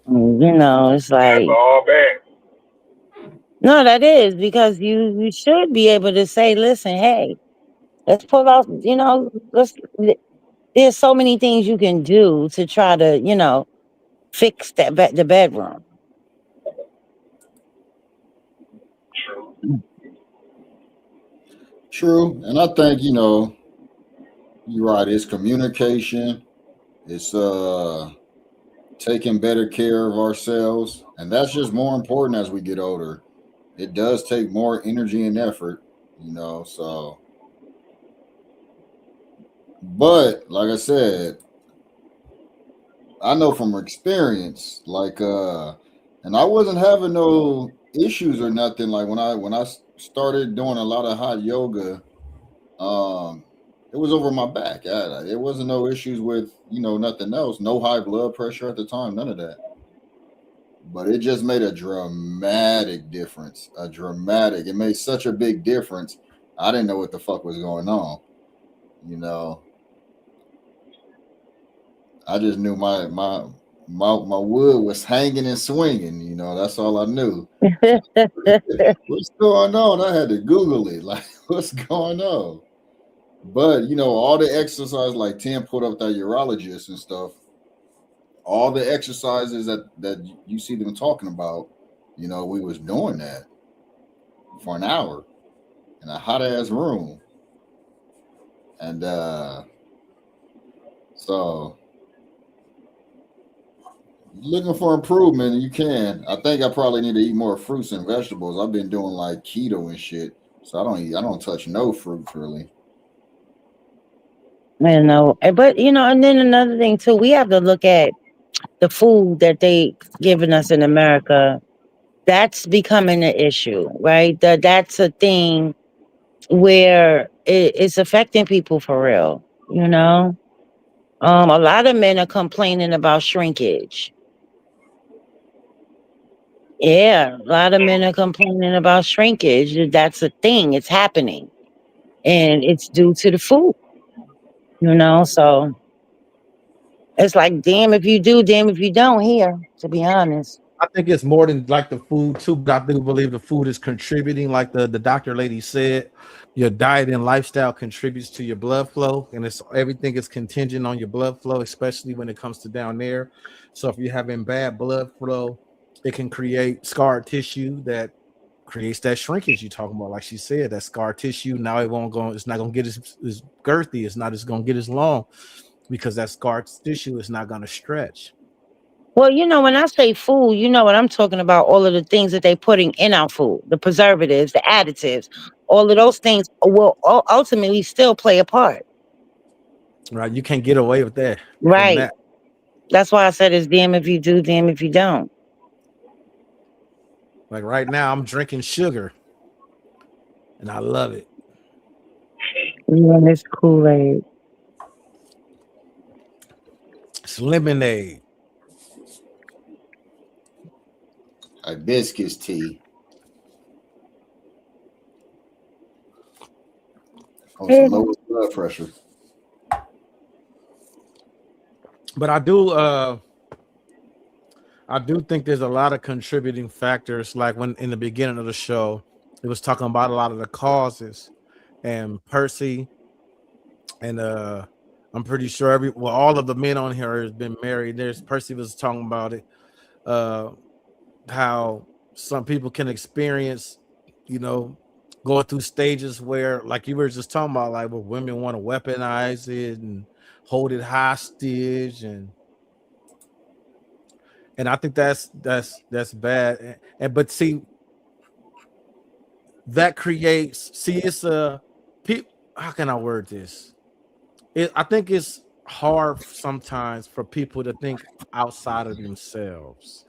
know, it's That's like, all bad. no, that is because you should be able to say, listen, hey, let's pull out, you know, there's so many things you can do to try to, you know, fix the bedroom. True. True. And I think, you're right, it's communication, it's taking better care of ourselves, and that's just more important as we get older. It does take more energy and effort, so but like I said, I know from experience, like and I wasn't having no issues or nothing. Like when I started doing a lot of hot yoga, um, it was over my back. It wasn't no issues with nothing else. No high blood pressure at the time, none of that. But it just made a dramatic difference. It made such a big difference. I didn't know what the fuck was going on. You know, I just knew my wood was hanging and swinging. That's all I knew. What's going on? I had to Google it. Like, what's going on? But all the exercise, like Tim put up that urologist and stuff, all the exercises that you see them talking about, we was doing that for an hour in a hot ass room. And so looking for improvement, you can. I think I probably need to eat more fruits and vegetables. I've been doing like keto and shit. So I don't touch no fruits really. You know, but and then another thing too, we have to look at the food that they giving us in America. That's becoming an issue, right? That's a thing where it's affecting people for real. A lot of men are complaining about shrinkage. Yeah, a lot of men are complaining about shrinkage. That's a thing. It's happening, and it's due to the food. So it's like, damn if you do, damn if you don't. Here, to be honest. I think it's more than like the food too, but I do believe the food is contributing, like the doctor lady said. Your diet and lifestyle contributes to your blood flow, and it's everything is contingent on your blood flow, especially when it comes to down there. So if you're having bad blood flow, it can create scar tissue that creates that shrinkage you're talking about. Like she said, that scar tissue now it's not gonna get as girthy, it's not as gonna get as long because that scar tissue is not gonna stretch. Well, when I say food, you know what I'm talking about. All of the things that they're putting in our food, the preservatives, the additives, all of those things will ultimately still play a part. Right? You can't get away with that from Right. that. That's why I said it's damn if you do, damn if you don't. Like right now, I'm drinking sugar, and I love it. Yeah, it's Kool-Aid. It's lemonade. Hibiscus tea. On some lower blood pressure. But I do think there's a lot of contributing factors. Like when in the beginning of the show, it was talking about a lot of the causes, and Percy, and I'm pretty sure all of the men on here has been married. Percy was talking about it, how some people can experience, going through stages where, like you were just talking about, like where women want to weaponize it and hold it hostage, and I think that's bad. But see, that creates, it's how can I word this? I think it's hard sometimes for people to think outside of themselves,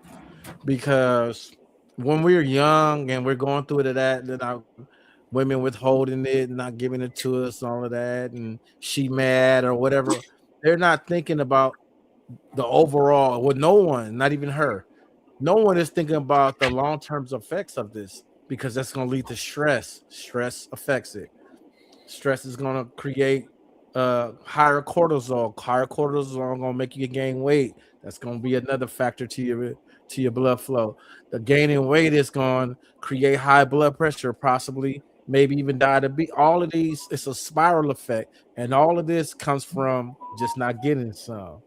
because when we're young and we're going through that our women withholding it, not giving it to us, all of that, and she mad or whatever, they're not thinking about the overall. Well, no one, not even her, no one is thinking about the long-term effects of this because that's going to lead to stress. Stress affects it. Stress is going to create higher cortisol. Higher cortisol going to make you gain weight. That's going to be another factor to your blood flow. The gaining weight is going to create high blood pressure, possibly maybe even diabetes. All of these, it's a spiral effect, and all of this comes from just not getting some.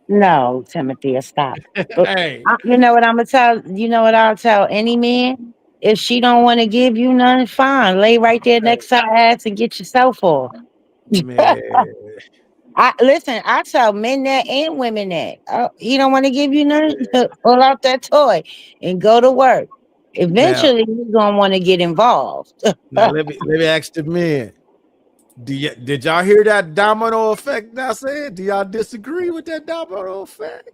No, Timothy, stop. But Hey, you know what I'm gonna tell? You know what I'll tell any man? If she don't want to give you none, fine. Lay right there next to her ass and get yourself off. man, I listen. I tell men that and women that. Oh, he don't want to give you none. Pull out that toy and go to work. now, Eventually, you're gonna want to get involved. now let me ask the men. Did y'all hear that domino effect I said? Do y'all disagree with that domino effect?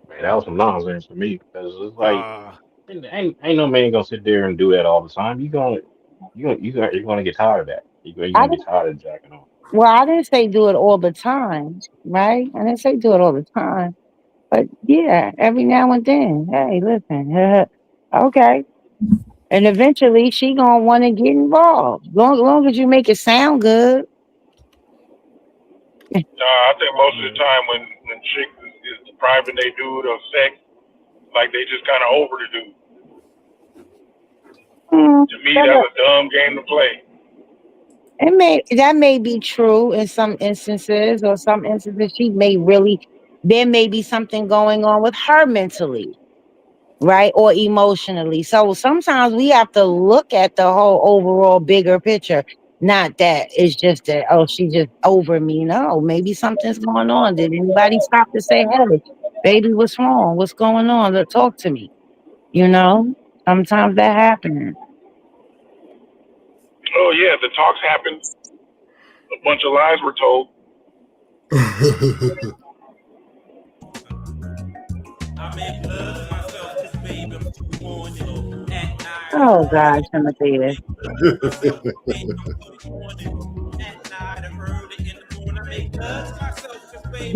Man, that was some nonsense to me because it's like Uh, ain't no man gonna sit there and do that all the time. You're gonna get tired of that. You're I gonna get didn't, tired of jacking off. well, I didn't say do it all the time, right? I didn't say do it all the time, but yeah, every now and then. Hey, listen, okay. And eventually, she gonna want to get involved. Long as you make it sound good. I think most of the time when chicks is depriving they dude of sex, like they just kind of over the dude. Mm, To me, that- that's a dumb game to play. that may be true in some instances, or some instances she may really there may be something going on with her mentally, right, or emotionally. So sometimes we have to look at the whole overall bigger picture. Not that it's just that oh she just over me. No, maybe something's going on. Did anybody stop to say hey, baby, what's wrong? What's going on? Talk to me. You know, sometimes that happens. Oh yeah, the talks happened. A bunch of lies were told. Oh God, Timothy.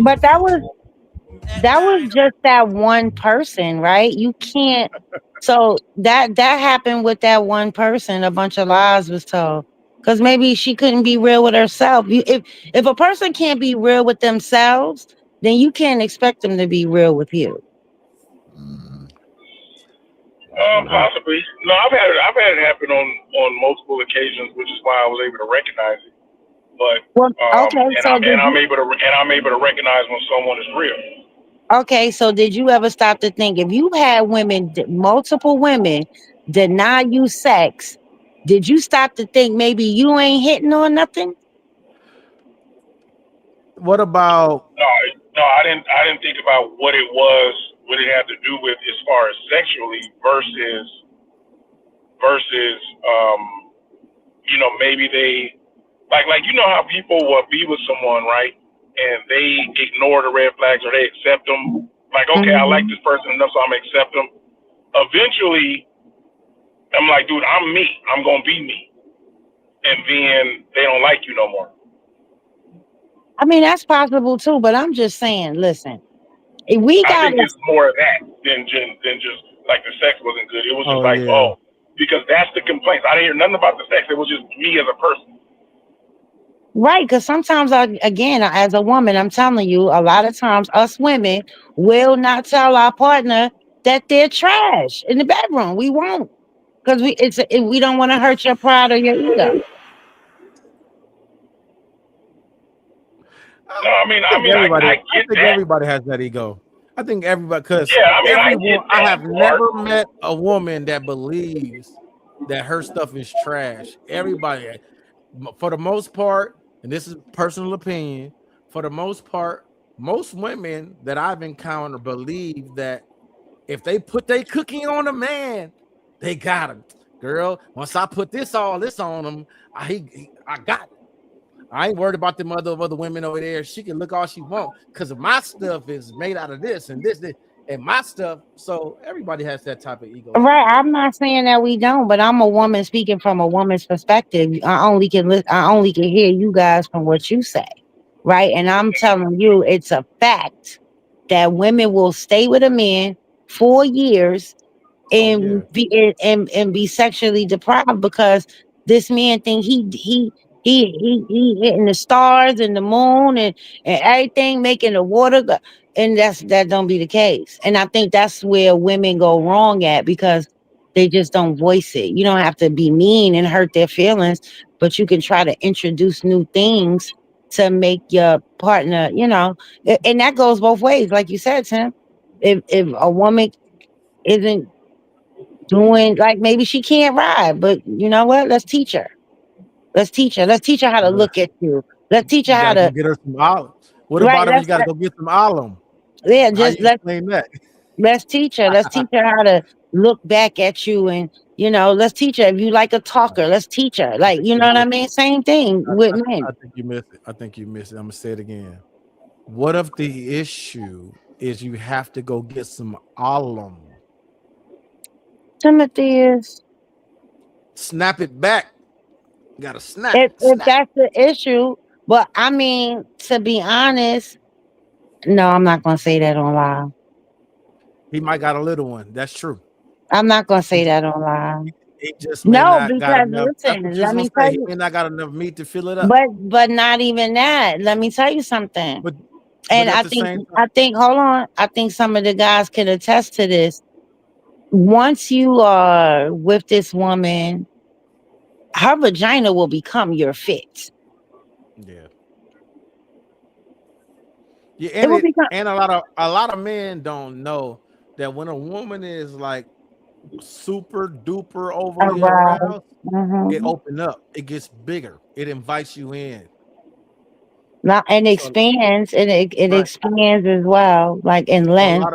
But that was just that one person, right? You can't. So that happened with that one person. A bunch of lies was told because maybe she couldn't be real with herself. If a person can't be real with themselves, then you can't expect them to be real with you. That's one hundred. Possibly. No, I've had it happen on multiple occasions, which is why I was able to recognize it. But Well, okay. and So I'm able to recognize when someone is real. okay, so did you ever stop to think if you had multiple women deny you sex, did you stop to think maybe you ain't hitting on nothing? what about No, I didn't think about what it was, what it had to do with as far as sexually versus maybe they like how people will be with someone, right, and they ignore the red flags or they accept them. Like, okay, I like Mhm. this person enough, so I'm gonna accept them. Eventually, I'm like, dude, I'm me. I'm gonna be me, and then they don't like you no more. I mean, that's possible too, but I'm just saying, listen, if we I got think it's more of that than just like the sex wasn't good. It was just oh like, yeah. because that's the complaints. I didn't hear nothing about the sex. It was just me as a person. right, because sometimes again, as a woman, I'm telling you, a lot of times us women will not tell our partner that they're trash in the bedroom. We won't. Because we don't want to hurt your pride or your ego. No, I I get think that. everybody has that ego. I think everybody, because Yeah, I get everyone, I that have part. never met a woman that believes that her stuff is trash. Everybody, for the most part, and this is personal opinion, for the most part, most women that I've encountered believe that if they put their cookie on a man, they got him. Girl, once I put this on him, I got it. I ain't worried about them other women over there. She can look all she wants because my stuff is made out of this and this. and my stuff. So everybody has that type of ego. Right. I'm not saying that we don't, but I'm a woman speaking from a woman's perspective. I only can hear you guys from what you say. Right. And I'm telling you, it's a fact that women will stay with a man 4 years and be sexually deprived because this man think he hitting the stars and the moon and everything, making the water go, and that don't be the case. And I think that's where women go wrong at because they just don't voice it. You don't have to be mean and hurt their feelings, but you can try to introduce new things to make your partner, and that goes both ways, like you said, Tim. If a woman isn't doing, like, maybe she can't ride, but you know what? Let's teach her. Let's teach her how to look at you. Let's teach her You how gotta go to get her some olive. What right. about if you gotta go get some olive? Yeah, How just you explain that? let's teach her. Let's teach her how to look back at you, and let's teach her. If you like a talker, let's teach her. Like, you know what I mean? Same thing with men. I think you missed it. I'm gonna say it again. What if the issue is you have to go get some olive? Timothy is Snap it back. You gotta snap. if snap. that's the issue. But I mean, to be honest, no, I'm not gonna say that on live. He might got a little one. That's true. I'm not gonna say that on live. He just may No, not got because enough. That's listen, what you let was me gonna say. tell He you. may not got enough meat to fill it up. But not even that. Let me tell you something. But And at the same time, I think hold on. I think some of the guys can attest to this. Once you are with this woman, her vagina will become your fit. yeah, It will become and a lot of men don't know that when a woman is like super duper overly aroused, it open up, it gets bigger, it invites you in. Now, and expands, and it expands as well, like in length.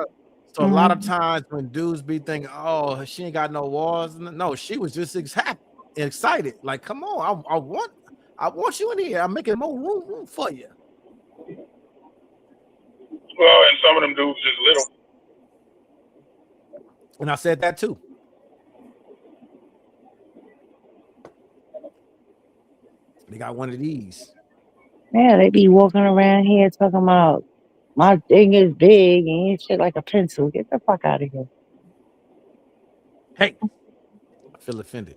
A lot of times when dudes be thinking, oh, she ain't got no walls, no, she was just excited. Like, come on, I want you in here. I'm making more room for you. Well, and some of them dudes just little. And I said that too. They got one of these. Yeah, they be walking around here talking about my thing is big and shit like a pencil. Get the fuck out of here. Hey, I feel offended.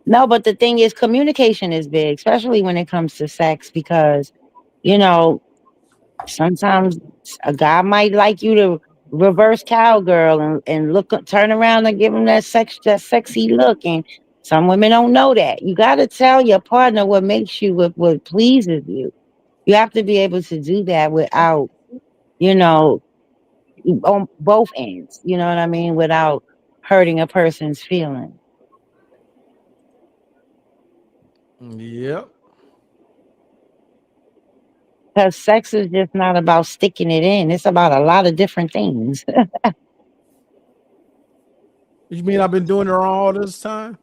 No, but the thing is, communication is big, especially when it comes to sex, because sometimes a guy might like you to reverse cowgirl and turn around and give him that sexy look, and some women don't know that. You got to tell your partner what makes you, what pleases you. You have to be able to do that without, on both ends. You know what I mean? Without hurting a person's feelings. Yep. Because sex is just not about sticking it in. It's about a lot of different things. You mean I've been doing it all this time?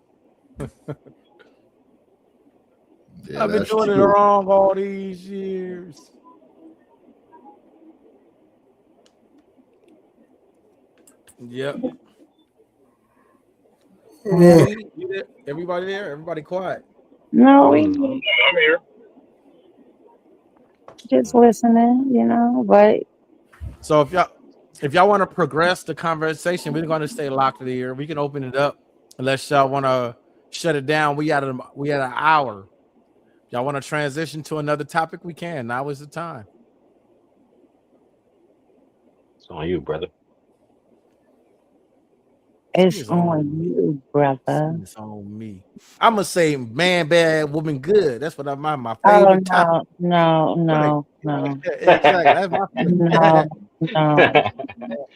I've been doing it wrong all these years. Yep. Everybody there? Everybody quiet? No, I'm here. Just listening, but so if y'all want to progress the conversation, we're going to stay locked in here. We can open it up unless y'all want to shut it down. We at an hour. Y'all want to transition to another topic? We can. Now is the time. It's on you, brother. It's on you, brother. It's on me. I'm gonna say man bad, woman good. That's what my favorite topic. No. Exactly. That's my favorite.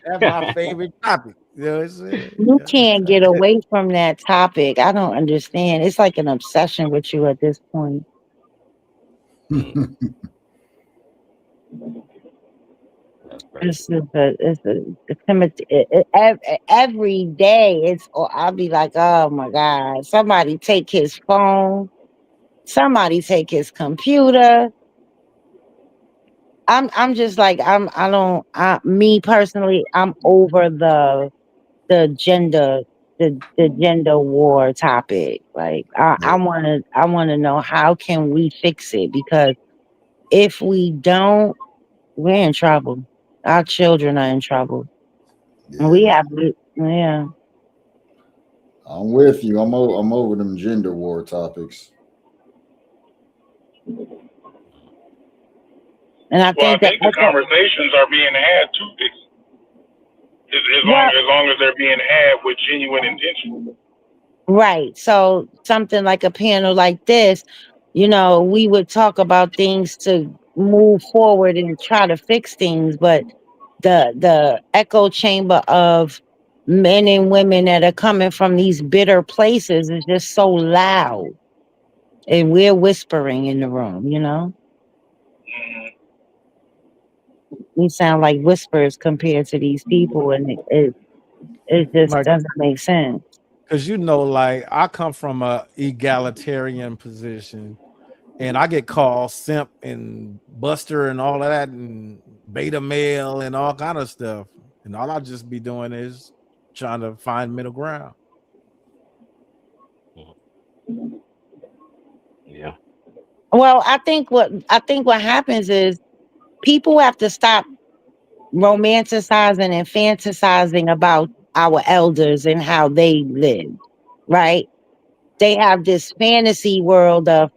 That's my favorite topic. You know what I'm saying? You can't get away from that topic. I don't understand. It's like an obsession with you at this point. Every day I'll be like, oh my God, somebody take his phone, somebody take his computer. I'm just like I don't me personally, I'm over the gender the gender war topic. Like I wanna know how can we fix it, because if we don't, we're in trouble. Our children are in trouble. And we Yeah, have yeah. I'm with you. I'm over them gender war topics. And I Well, I think that think the conversations are being had to fix it. well, As long as they're being had with genuine intention. right. So something like a panel like this, we would talk about things to move forward and try to fix things, but the echo chamber of men and women that are coming from these bitter places is just so loud. And we're whispering in the room. Mhm. We sound like whispers compared to these people, and it just Like, doesn't make sense. because like I come from a egalitarian position, and I get called simp and buster and all of that, and beta male and all kind of stuff, and all I just be doing is trying to find middle ground. Yeah. Well, I think what happens is people have to stop romanticizing and fantasizing about our elders and how they lived, right? They have this fantasy world of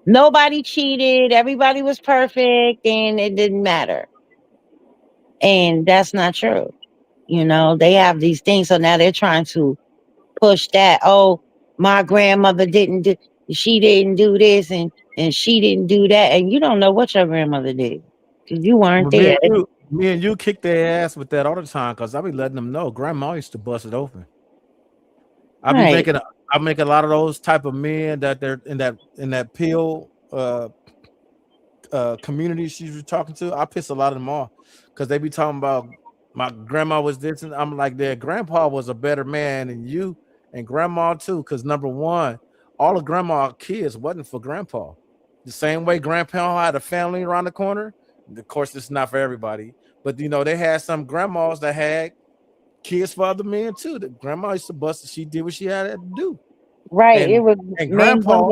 nobody cheated, everybody was perfect, and it didn't matter. And that's not true. They have these things. So now they're trying to push that. Oh, my grandmother didn't do, she didn't do this and she didn't do that. And you don't know what your grandmother did because you weren't But me there. and you, me and you kick their ass with that all the time, because I be letting them know grandma used to bust it open. I be Right. making I make a lot of those type of men that they're in that pill community she was talking to. I piss a lot of them off because they be talking about my grandma was this, and I'm like, their grandpa was a better man than you and grandma too. Because number one, all of grandma kids wasn't for grandpa. The same way grandpa had a family around the corner. Of course, this is not for everybody, but they had some grandmas that had kids for other men too. The grandma used to bust. She did what she had to do, Right. It and was and men grandpa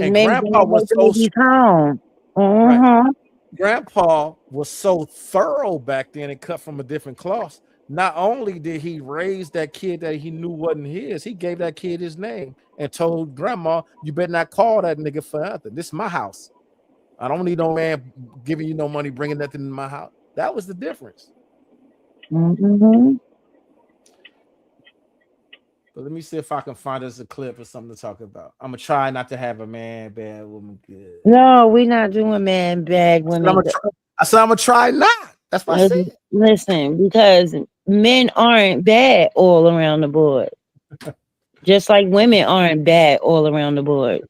and bringing grandpa was their so babies home. right. Mm-hmm. Grandpa was so thorough back then and cut from a different cloth. Not only did he raise that kid that he knew wasn't his, he gave that kid his name and told grandma, "You better not call that nigga for nothing. This is my house. I don't need no man giving you no money, bringing nothing in my house." That was the difference. Mm-hmm. But let me see if I can find us a clip or something to talk about. I'm gonna try not to have a man, bad woman, good. No, we're not doing man bag women. I said I'm gonna try not. That's what I said. Listen, because men aren't bad all around the board. Just like women aren't bad all around the board.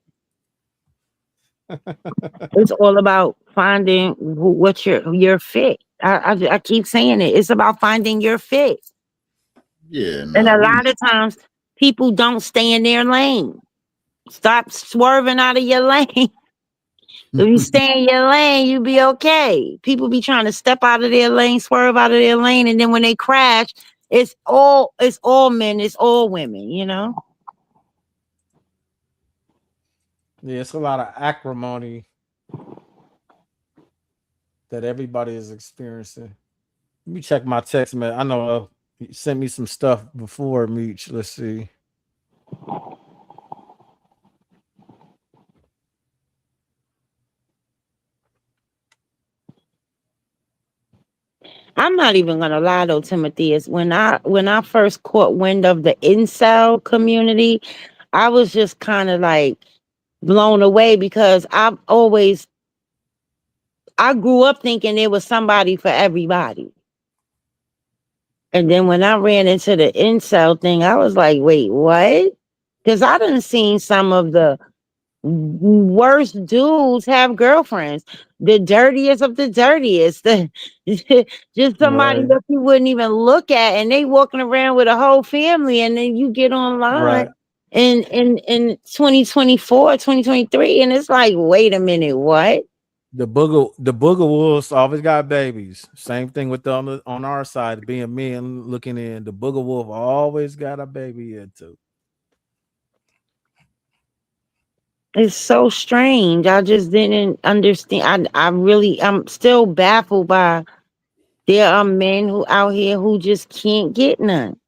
It's all about finding what your fit. I keep saying it. It's about finding your fit. Yeah, And no, a lot of times people don't stay in their lane. Stop swerving out of your lane. If you stay in your lane, you be okay. People be trying to step out of their lane, swerve out of their lane, and then when they crash, it's all men, it's all women, Yeah, it's a lot of acrimony that everybody is experiencing. Let me check my text, man. I know you sent me some stuff before, Meech. Let's see. I'm not even gonna lie though, Timothy. Is when I first caught wind of the incel community, I was just kind of like blown away because I grew up thinking there was somebody for everybody. And then when I ran into the incel thing, I was like, wait, what? Because I done seen some of the worst dudes have girlfriends, the dirtiest of the dirtiest, just somebody Right, that you wouldn't even look at, and they walking around with a whole family, and then you get online right. in 2024, 2023, and it's like, wait a minute, what? The booger wolves always got babies. Same thing with on our side, being men looking in. The booger wolf always got a baby in too. It's so strange. I just didn't understand. I'm still baffled by there are men who out here who just can't get none.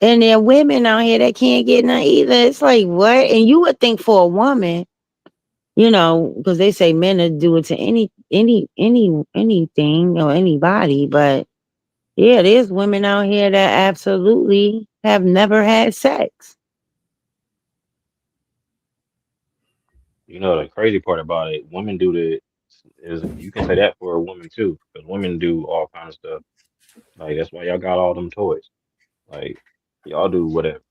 And there are women out here that can't get none either. It's like, what? And you would think for a woman, because they say men would do it to anything or anybody, but yeah, there's women out here that absolutely have never had sex. You know, the crazy part about it, women do is you can say that for a woman too, because women do all kinds of stuff. Like that's why y'all got all them toys. Like y'all do whatever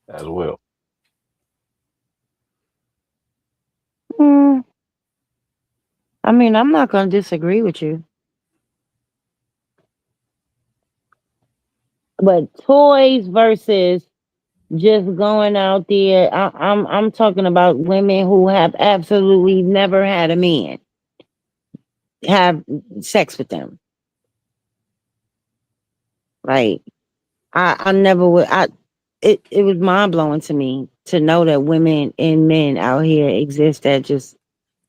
as well. I mean, I'm not going to disagree with you. But toys versus just going out there, I'm talking about women who have absolutely never had a man have sex with them. Like, I never would. It was mind blowing to me to know that women and men out here exist that just.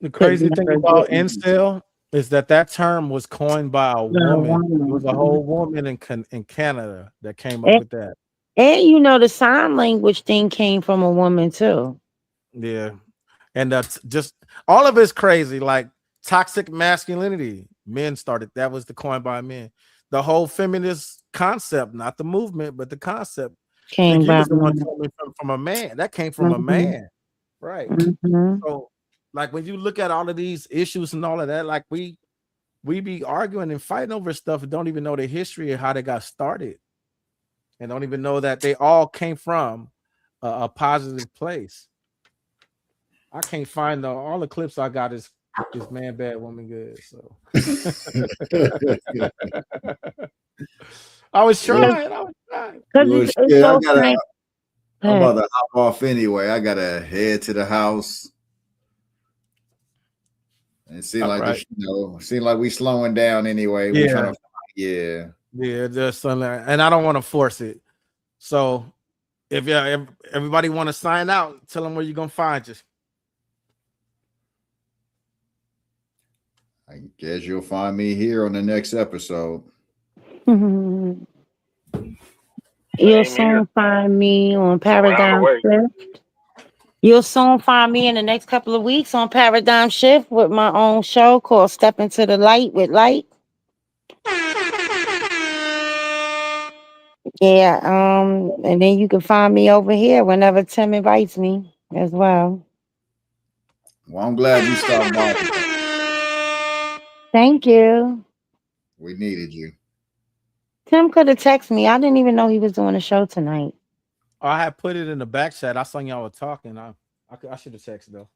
The crazy thing about incel is that term was coined by a woman. It was a whole woman in Canada that came up with that. And the sign language thing came from a woman too. Yeah, and that's just all of it's crazy. Like toxic masculinity, men started. That was the coin by men. The whole feminist concept, not the movement, but the concept came from a man. That came from a man, right? So, like when you look at all of these issues and all of that, like we be arguing and fighting over stuff and don't even know the history of how they got started, and don't even know that they all came from a positive place. I can't find all the clips I got is man bad, woman good. So I was trying. Well, shit, I'm about to hop off anyway. I gotta head to the house. It seems like seems like we slowing down anyway. Yeah. We're trying to, yeah, just something, and I don't want to force it. So if everybody want to sign out, tell them where you're gonna find you. I guess you'll find me here on the next episode. You'll soon find me on Paradigm Shift. You'll soon find me in the next couple of weeks on Paradigm Shift with my own show called Step Into the Light with Light. Yeah, and then you can find me over here whenever Tim invites me as well. Well, I'm glad you stopped by. Thank you. We needed you. Tim could have texted me. I didn't even know he was doing a show tonight. I had put it in the back chat. I saw y'all were talking. I should have texted though.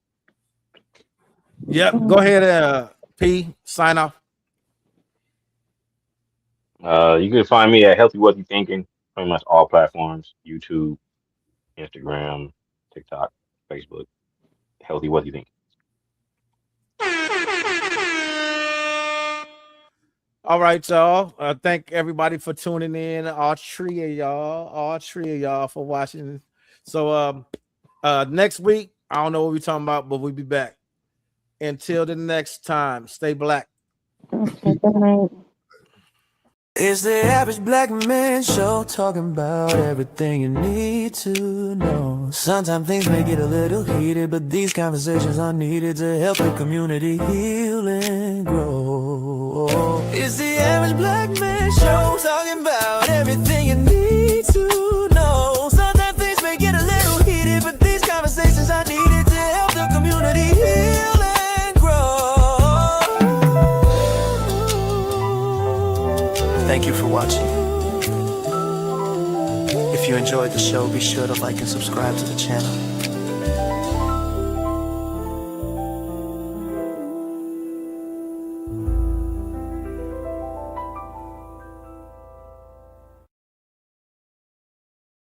Yep. Go ahead, P. Sign off. You can find me at Healthy Wealthy Thinking, pretty much all platforms: YouTube, Instagram, TikTok, Facebook. Healthy Wealthy Thinking. All right, y'all. Thank everybody for tuning in. All three of y'all for watching. So next week, I don't know what we're talking about, but we'll be back. Until the next time, stay black. It's the Average Black Man Show, talking about everything you need to know. Sometimes things may get a little heated, but these conversations are needed to help the community heal and grow. It's the Average Black Man Show, talking about everything you need to know. Sometimes things may get a little heated, but these conversations are needed to help the community heal and grow. Thank you for watching. If you enjoyed the show, be sure to like and subscribe to the channel.